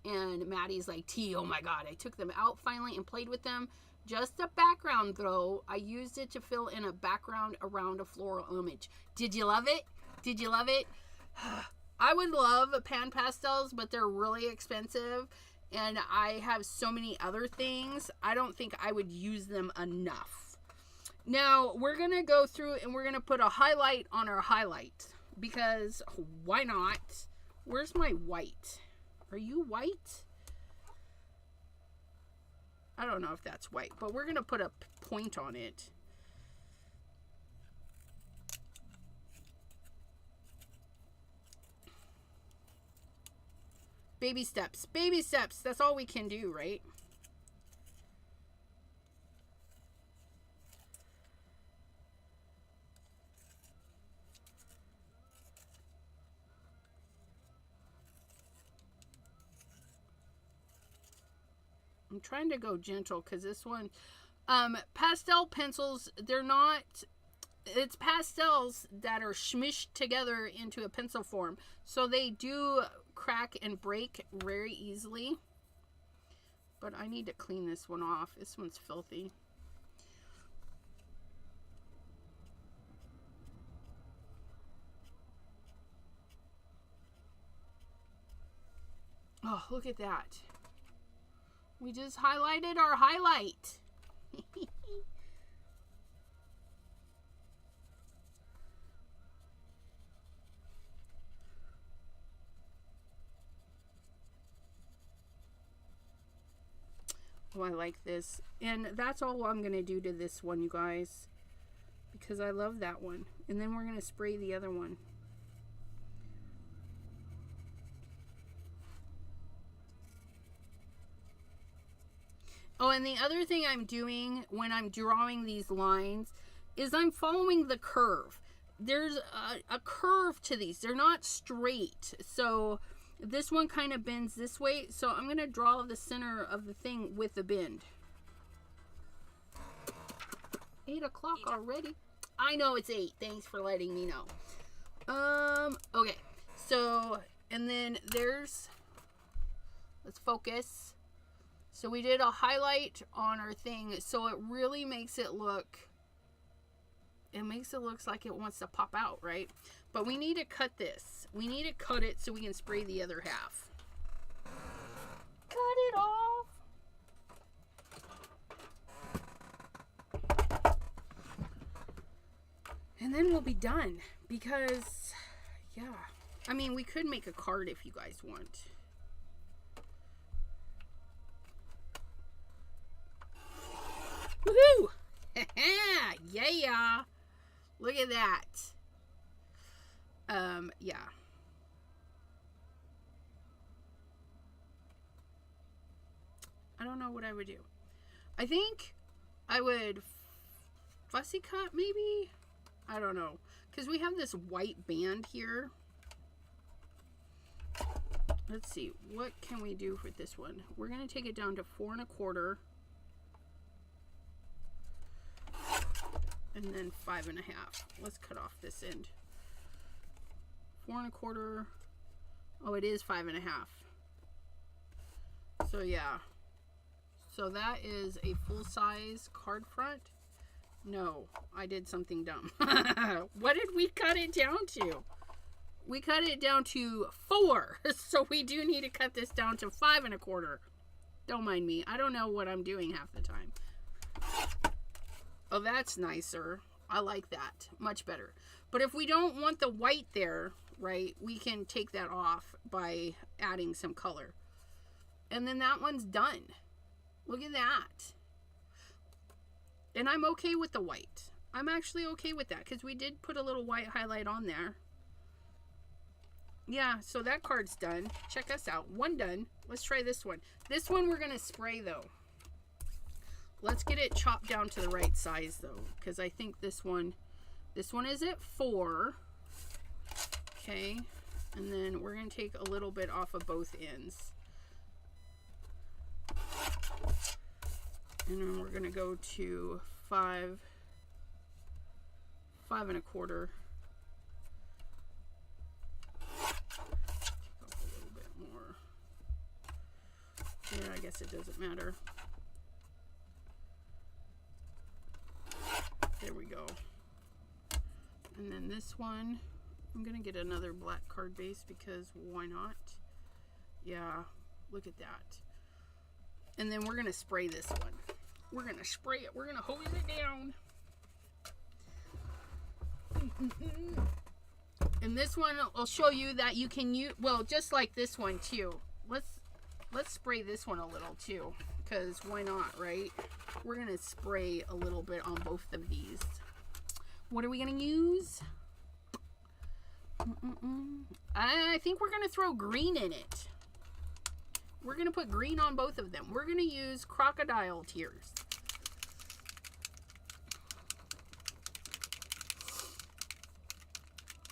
And Maddie's like, T, oh my God, I took them out finally and played with them. Just a background, though. I used it to fill in a background around a floral image. Did you love it? Did you love it? I would love pan pastels, but they're really expensive. And I have so many other things. I don't think I would use them enough. Now, we're going to go through and we're going to put a highlight on our highlight. Because why not? Where's my white? Are you white? I don't know if that's white, but we're going to put a point on it. Baby steps. Baby steps. That's all we can do, right? I'm trying to go gentle because this one, pastel pencils, they're not, it's pastels that are smushed together into a pencil form. So they do crack and break very easily. But I need to clean this one off. This one's filthy. Oh, look at that. We just highlighted our highlight. Oh, I like this. And that's all I'm going to do to this one, you guys. Because I love that one. And then we're going to spray the other one. Oh, and the other thing I'm doing when I'm drawing these lines is I'm following the curve. There's a curve to these. They're not straight. So this one kind of bends this way. So I'm going to draw the center of the thing with the bend. 8 o'clock already. I know it's 8. Thanks for letting me know. Okay. So, and then there's, let's focus. So we did a highlight on our thing, so it really makes it look, like it wants to pop out, right? But we need to cut this. We need to cut it so we can spray the other half. Cut it off. And then we'll be done because, yeah. I mean, we could make a card if you guys want. Woohoo! Yeah! Look at that. Yeah. I don't know what I would do. I think I would fussy cut maybe? I don't know. Because we have this white band here. Let's see. What can we do with this one? We're going to take it down to 4 1/4. And then 5 1/2. Let's cut off this end. 4 1/4. Oh, it is 5 1/2. So yeah. So that is a full-size card front. No, I did something dumb. What did we cut it down to? We cut it down to 4. So we do need to cut this down to 5 1/4. Don't mind me. I don't know what I'm doing half the time. Oh, that's nicer. I like that. Much better. But if we don't want the white there, right, we can take that off by adding some color. And then that one's done. Look at that. And I'm okay with the white. I'm actually okay with that because we did put a little white highlight on there. Yeah, so that card's done. Check us out. One done. Let's try this one. This one we're going to spray, though. Let's get it chopped down to the right size, though, because I think this one is at 4. Okay, and then we're going to take a little bit off of both ends. And then we're going to go to 5 1/4. Take off a little bit more. Yeah, I guess it doesn't matter. There we go. And then this one, I'm going to get another black card base because why not? Yeah, look at that. And then we're going to spray this one. We're going to spray it. We're going to hose it down. And this one will show you that you can use, well, just like this one too. Let's spray this one a little too, because why not, right? We're going to spray a little bit on both of these. What are we going to use? I think we're going to throw green in it. We're going to put green on both of them. We're going to use crocodile tears.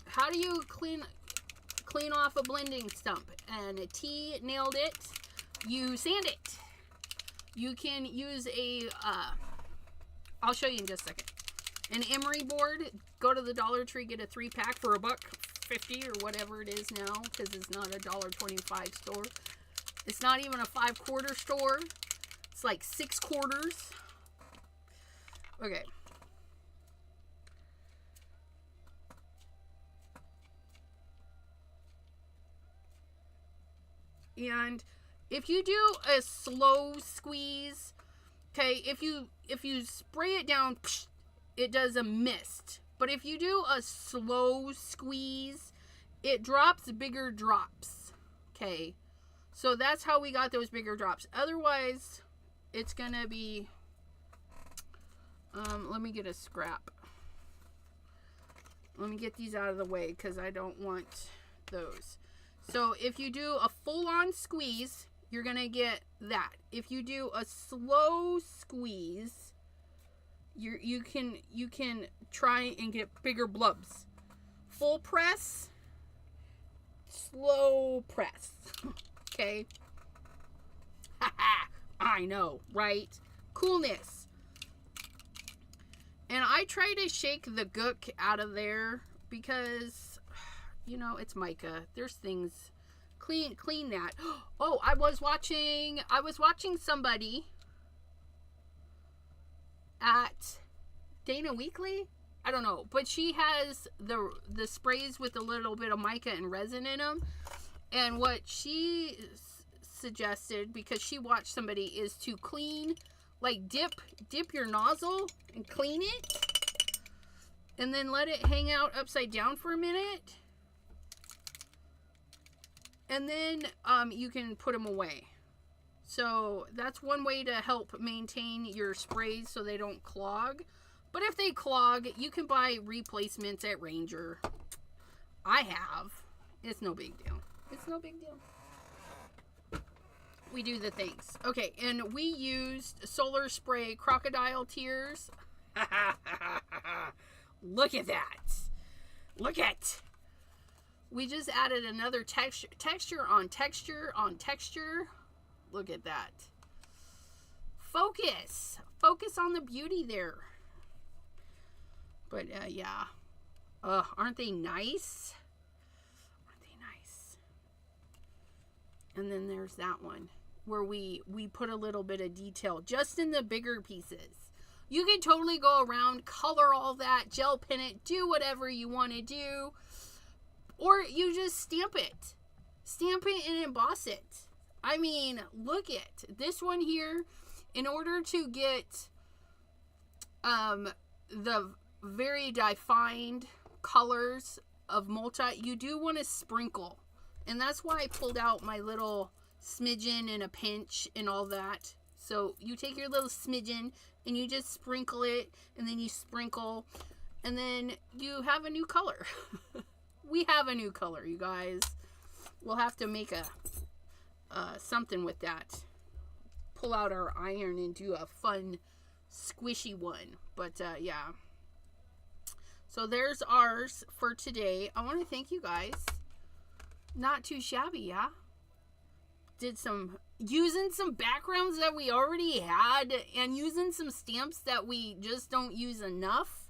How do you clean off a blending stump? And a T nailed it. You sand it. You can use a, I'll show you in just a second. An emery board. Go to the Dollar Tree, get a 3-pack for $1.50 or whatever it is now, because it's not a $1.25 store. It's not even a 5-quarter store. It's like 6 quarters. Okay. And if you do a slow squeeze, okay, if you spray it down, it does a mist. But if you do a slow squeeze, it drops bigger drops. Okay. So that's how we got those bigger drops. Otherwise, it's going to be, let me get a scrap. Let me get these out of the way because I don't want those. So if you do a full-on squeeze, you're going to get that. If you do a slow squeeze, you can try and get bigger blubs. Full press, slow press. Okay. I know, right? Coolness. And I try to shake the gook out of there because, you know, it's mica. There's things. Clean that. Oh, I was watching somebody at Dana Weekly. I don't know, but she has the sprays with a little bit of mica and resin in them. And what she suggested, because she watched somebody, is to clean, like dip your nozzle and clean it. And then let it hang out upside down for a minute. And then you can put them away. So that's one way to help maintain your sprays so they don't clog. But if they clog, you can buy replacements at Ranger. I have. It's no big deal. It's no big deal. We do the things. Okay, and we used Solar Spray Crocodile Tears. Look at that. Look at. We just added another texture on texture on texture. Look at that. Focus. Focus on the beauty there. But, yeah. Aren't they nice? Aren't they nice? And then there's that one. where we put a little bit of detail just in the bigger pieces. You can totally go around, color all that, gel pen it, do whatever you want to do. Or you just stamp it. Stamp it and emboss it. I mean, look at this one here. In order to get the very defined colors of multi, you do want to sprinkle. And that's why I pulled out my little smidgen and a pinch and all that. So you take your little smidgen and you just sprinkle it, and then you sprinkle, and then you have a new color. We have a new color, you guys. We'll have to make a something with that. Pull out our iron and do a fun squishy one. But yeah. So there's ours for today. I want to thank you guys. Not too shabby, yeah? Using some backgrounds that we already had, and using some stamps that we just don't use enough.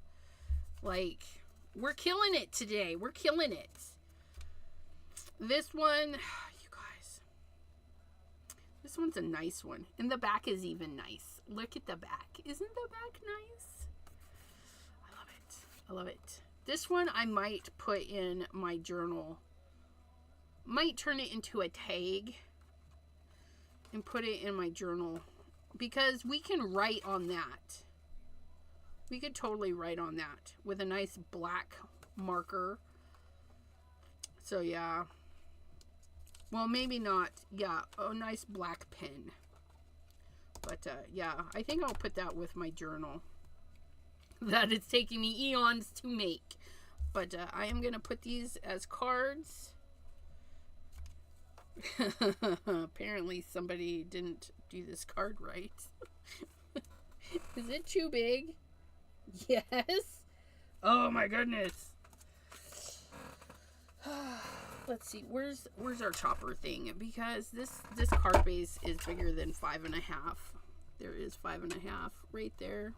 Like, we're killing it today. We're killing it. This one, you guys, this one's a nice one. And the back is even nice. Look at the back. Isn't the back nice? I love it. I love it. This one I might put in my journal. Might turn it into a tag and put it in my journal, because we can write on that. We could totally write on that with a nice black marker. So yeah. Well, maybe not. Yeah, a nice black pen. But yeah, I think I'll put that with my journal. That it's taking me eons to make. But I am going to put these as cards. Apparently somebody didn't do this card right. Is it too big? Yes. Oh my goodness. Let's see. Where's our chopper thing? Because this card base is bigger than 5.5. There is 5.5 right there.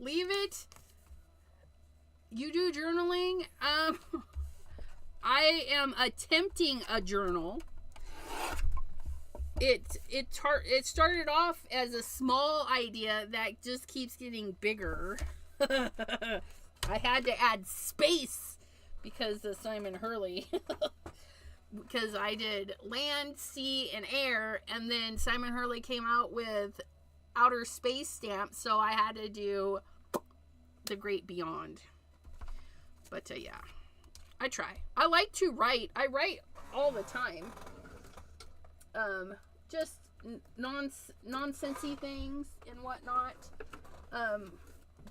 Leave it. You do journaling. I am attempting a journal. It started off as a small idea that just keeps getting bigger. I had to add space because of Simon Hurley. Because I did land, sea, and air, and then Simon Hurley came out with outer space stamps, so I had to do the great beyond. But yeah, I try. I like to write. I write all the time. Just nonsensey things and whatnot.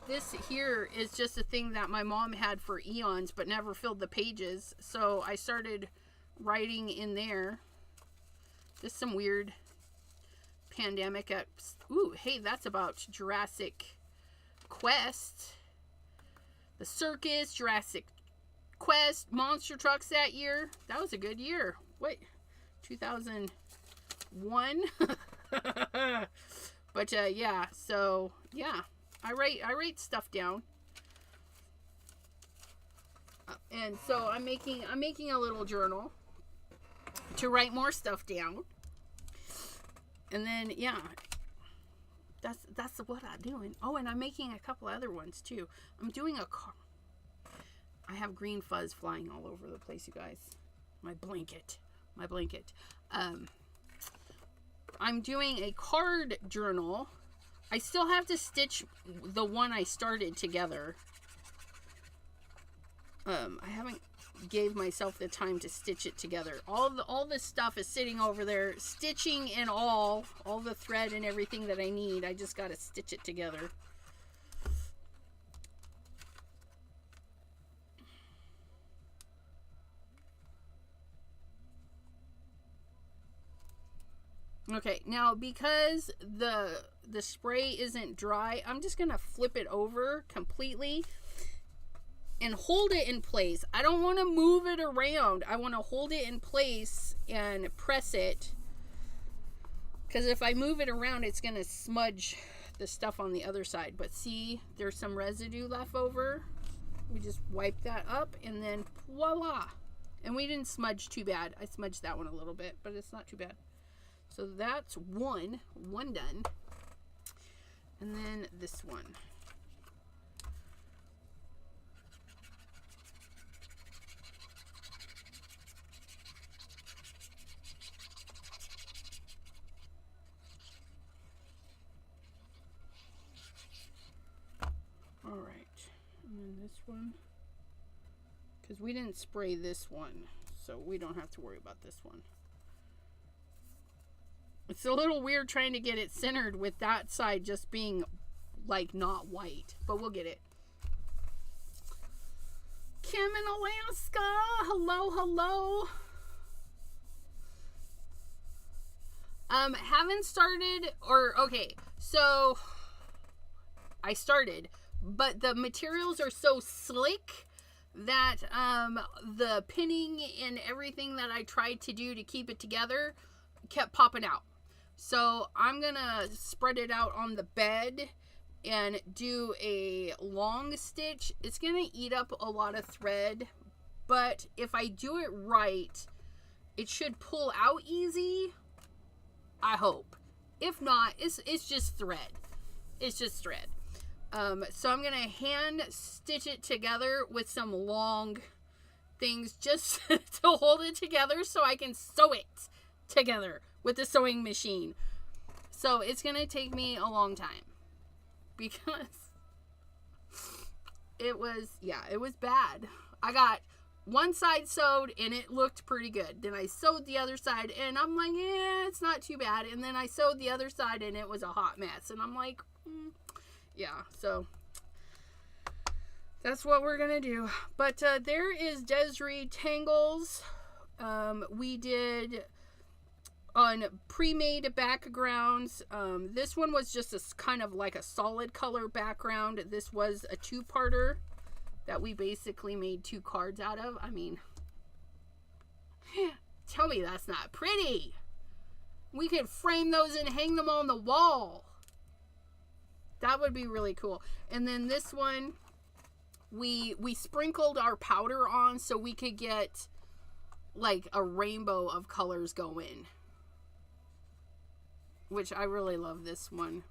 This here is just a thing that my mom had for eons but never filled the pages, so I started writing in there. Just some weird pandemic ooh, hey, that's about Jurassic Quest, the circus, Jurassic Quest, monster trucks that year. That was a good year. Wait, 2001. But yeah, so yeah, I write stuff down. And so I'm making a little journal to write more stuff down. And then yeah, that's what I'm doing. Oh, and I'm making a couple other ones too. I'm doing a car. I have green fuzz flying all over the place, you guys. My blanket. I'm doing a card journal. I still have to stitch the one I started together. I haven't gave myself the time to stitch it together. All this stuff is sitting over there, stitching and all the thread and everything that I need. I just got to stitch it together. Okay, now because the spray isn't dry, I'm just gonna flip it over completely and hold it in place. I don't want to move it around. I want to hold it in place and press it, because if I move it around, it's gonna smudge the stuff on the other side. But see, there's some residue left over. We just wipe that up and then voila. And we didn't smudge too bad. I smudged that one a little bit, but it's not too bad. So that's one done. And then this one. All right, and then this one, because we didn't spray this one, so we don't have to worry about this one. It's a little weird trying to get it centered with that side just being like not white, but we'll get it. Kim in Alaska, hello, hello. Haven't started, or okay, so I started, but the materials are so slick that the pinning and everything that I tried to do to keep it together kept popping out. So I'm gonna spread it out on the bed and do a long stitch. It's gonna eat up a lot of thread, but if I do it right, it should pull out easy, I hope. If not, it's just thread. It's just thread. So I'm gonna hand stitch it together with some long things just to hold it together so I can sew it together with the sewing machine. So it's gonna take me a long time because it was bad. I got one side sewed and it looked pretty good. Then I sewed the other side and I'm like, yeah, it's not too bad. And then I sewed the other side and it was a hot mess. And I'm like, yeah, so that's what we're gonna do. But there is Desiree Tangles. We did on pre-made backgrounds. This one was just a kind of like a solid color background. This was a two-parter that we basically made 2 cards out of. I mean, tell me that's not pretty. We could frame those and hang them on the wall. That would be really cool. And then this one, we sprinkled our powder on so we could get like a rainbow of colors going. Which I really love this one.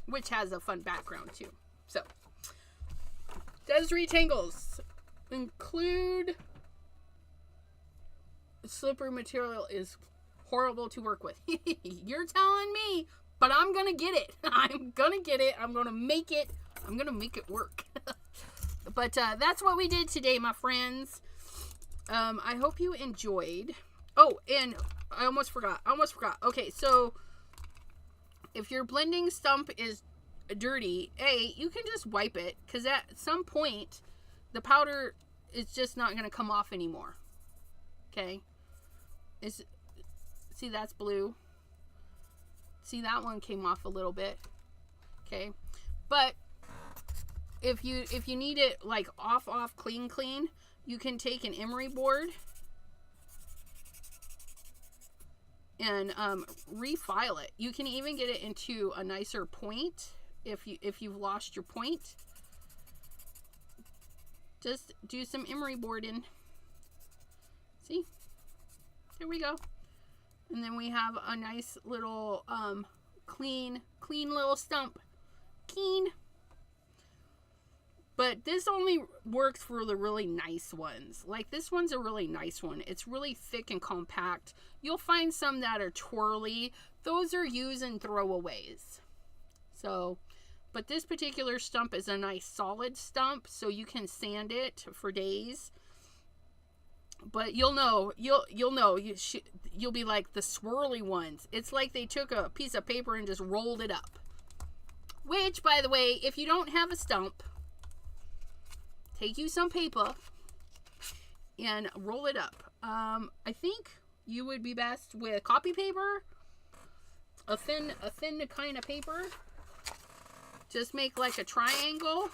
Which has a fun background too. So, Desiree Tangles. Include slippery material is horrible to work with. You're telling me, but I'm gonna get it. I'm gonna get it. I'm gonna make it. I'm gonna make it work. But that's what we did today, my friends. I hope you enjoyed. Oh, and I almost forgot. Okay, so if your blending stump is dirty, you can just wipe it, because at some point the powder is just not going to come off anymore. Okay, see, that's blue. See, that one came off a little bit. Okay, but if you need it like off clean, you can take an emery board and refile it. You can even get it into a nicer point if you've lost your point. Just do some emery boarding. See, there we go. And then we have a nice little clean little stump. Keen. But this only works for the really nice ones. Like, this one's a really nice one. It's really thick and compact. You'll find some that are twirly. Those are use and throwaways. So, but this particular stump is a nice solid stump, so you can sand it for days. But you'll know, you'll be like the swirly ones. It's like they took a piece of paper and just rolled it up. Which, by the way, if you don't have a stump, take you some paper and roll it up. I think you would be best with copy paper, a thin kind of paper. Just make like a triangle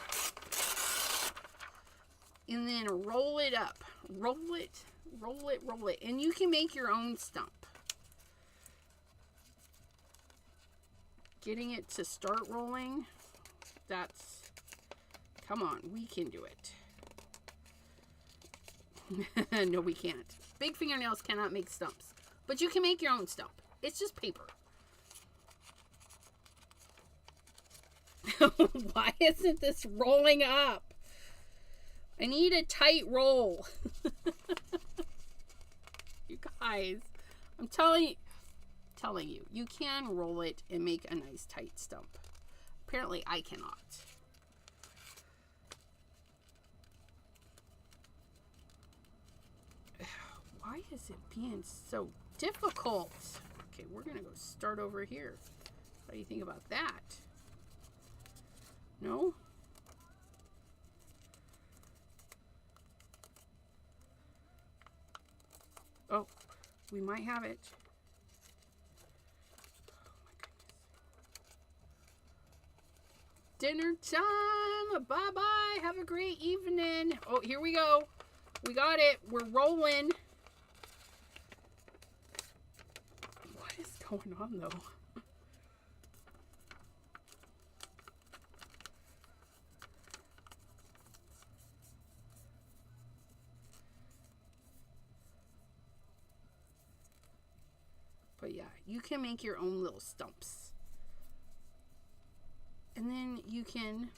and then roll it up. Roll it. And you can make your own stump. Getting it to start rolling, that's Come on, we can do it. No, we can't. Big fingernails cannot make stumps. But you can make your own stump. It's just paper. Why isn't this rolling up? I need a tight roll. You guys, I'm telling you, you can roll it and make a nice tight stump. Apparently, I cannot. Why is it being so difficult? Okay, we're gonna go start over here. What do you think about that? No? Oh, we might have it. Dinner time. Bye-bye. Have a great evening. Oh, here we go. We got it. We're rolling. What is going on, though? But yeah, you can make your own little stumps. And then you can...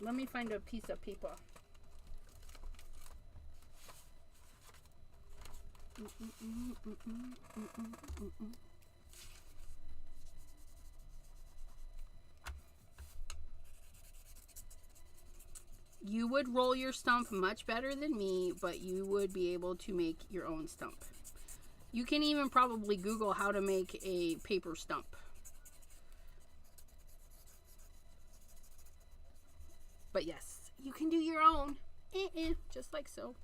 Let me find a piece of paper. You would roll your stump much better than me, but you would be able to make your own stump. You can even probably Google how to make a paper stump. But yes, you can do your own. Just like so.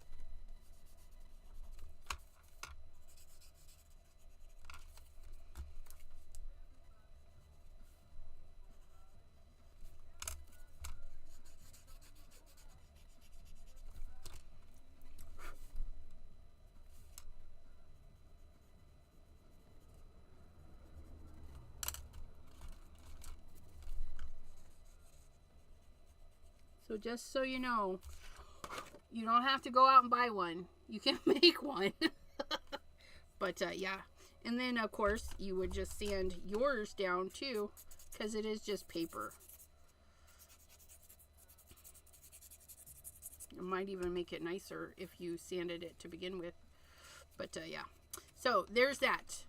So just so you know, you don't have to go out and buy one. You can make one. But yeah. And then, of course, you would just sand yours down too, because it is just paper. It might even make it nicer if you sanded it to begin with. But yeah. So there's that.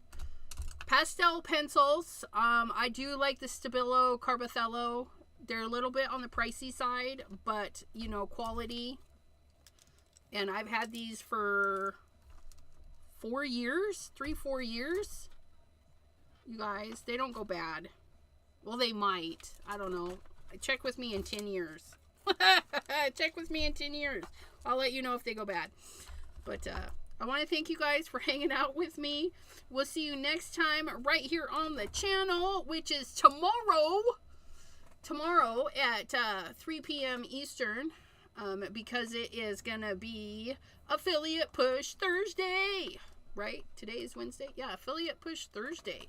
Pastel pencils. I do like the Stabilo Carbothello. They're a little bit on the pricey side, but, you know, quality. And I've had these for 4 years, 3-4 years. You guys, they don't go bad. Well, they might. I don't know. Check with me in 10 years. Check with me in 10 years. I'll let you know if they go bad. But I want to thank you guys for hanging out with me. We'll see you next time right here on the channel, which is tomorrow at 3 p.m. Eastern, because it is gonna be Affiliate Push Thursday, right? Today is Wednesday. Yeah, Affiliate Push Thursday.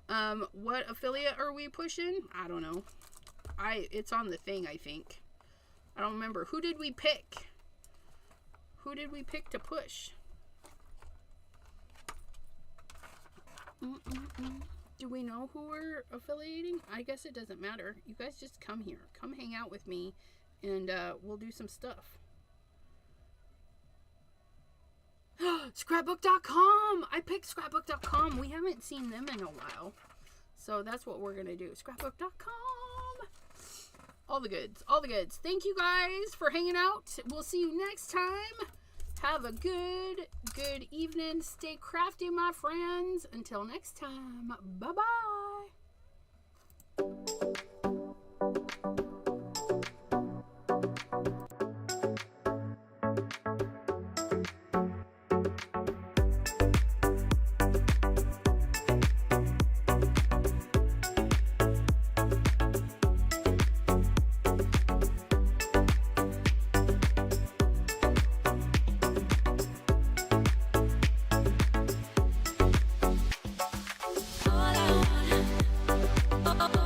What affiliate are we pushing? I don't know. It's on the thing, I think. I don't remember. Who did we pick? Who did we pick to push? Do we know who we're affiliating? I guess it doesn't matter. You guys just come here. Come hang out with me, and we'll do some stuff. Scrapbook.com! I picked Scrapbook.com. We haven't seen them in a while. So that's what we're going to do. Scrapbook.com! All the goods. All the goods. Thank you guys for hanging out. We'll see you next time. Have a good evening. Stay crafty, my friends. Until next time. Bye-bye. All I want.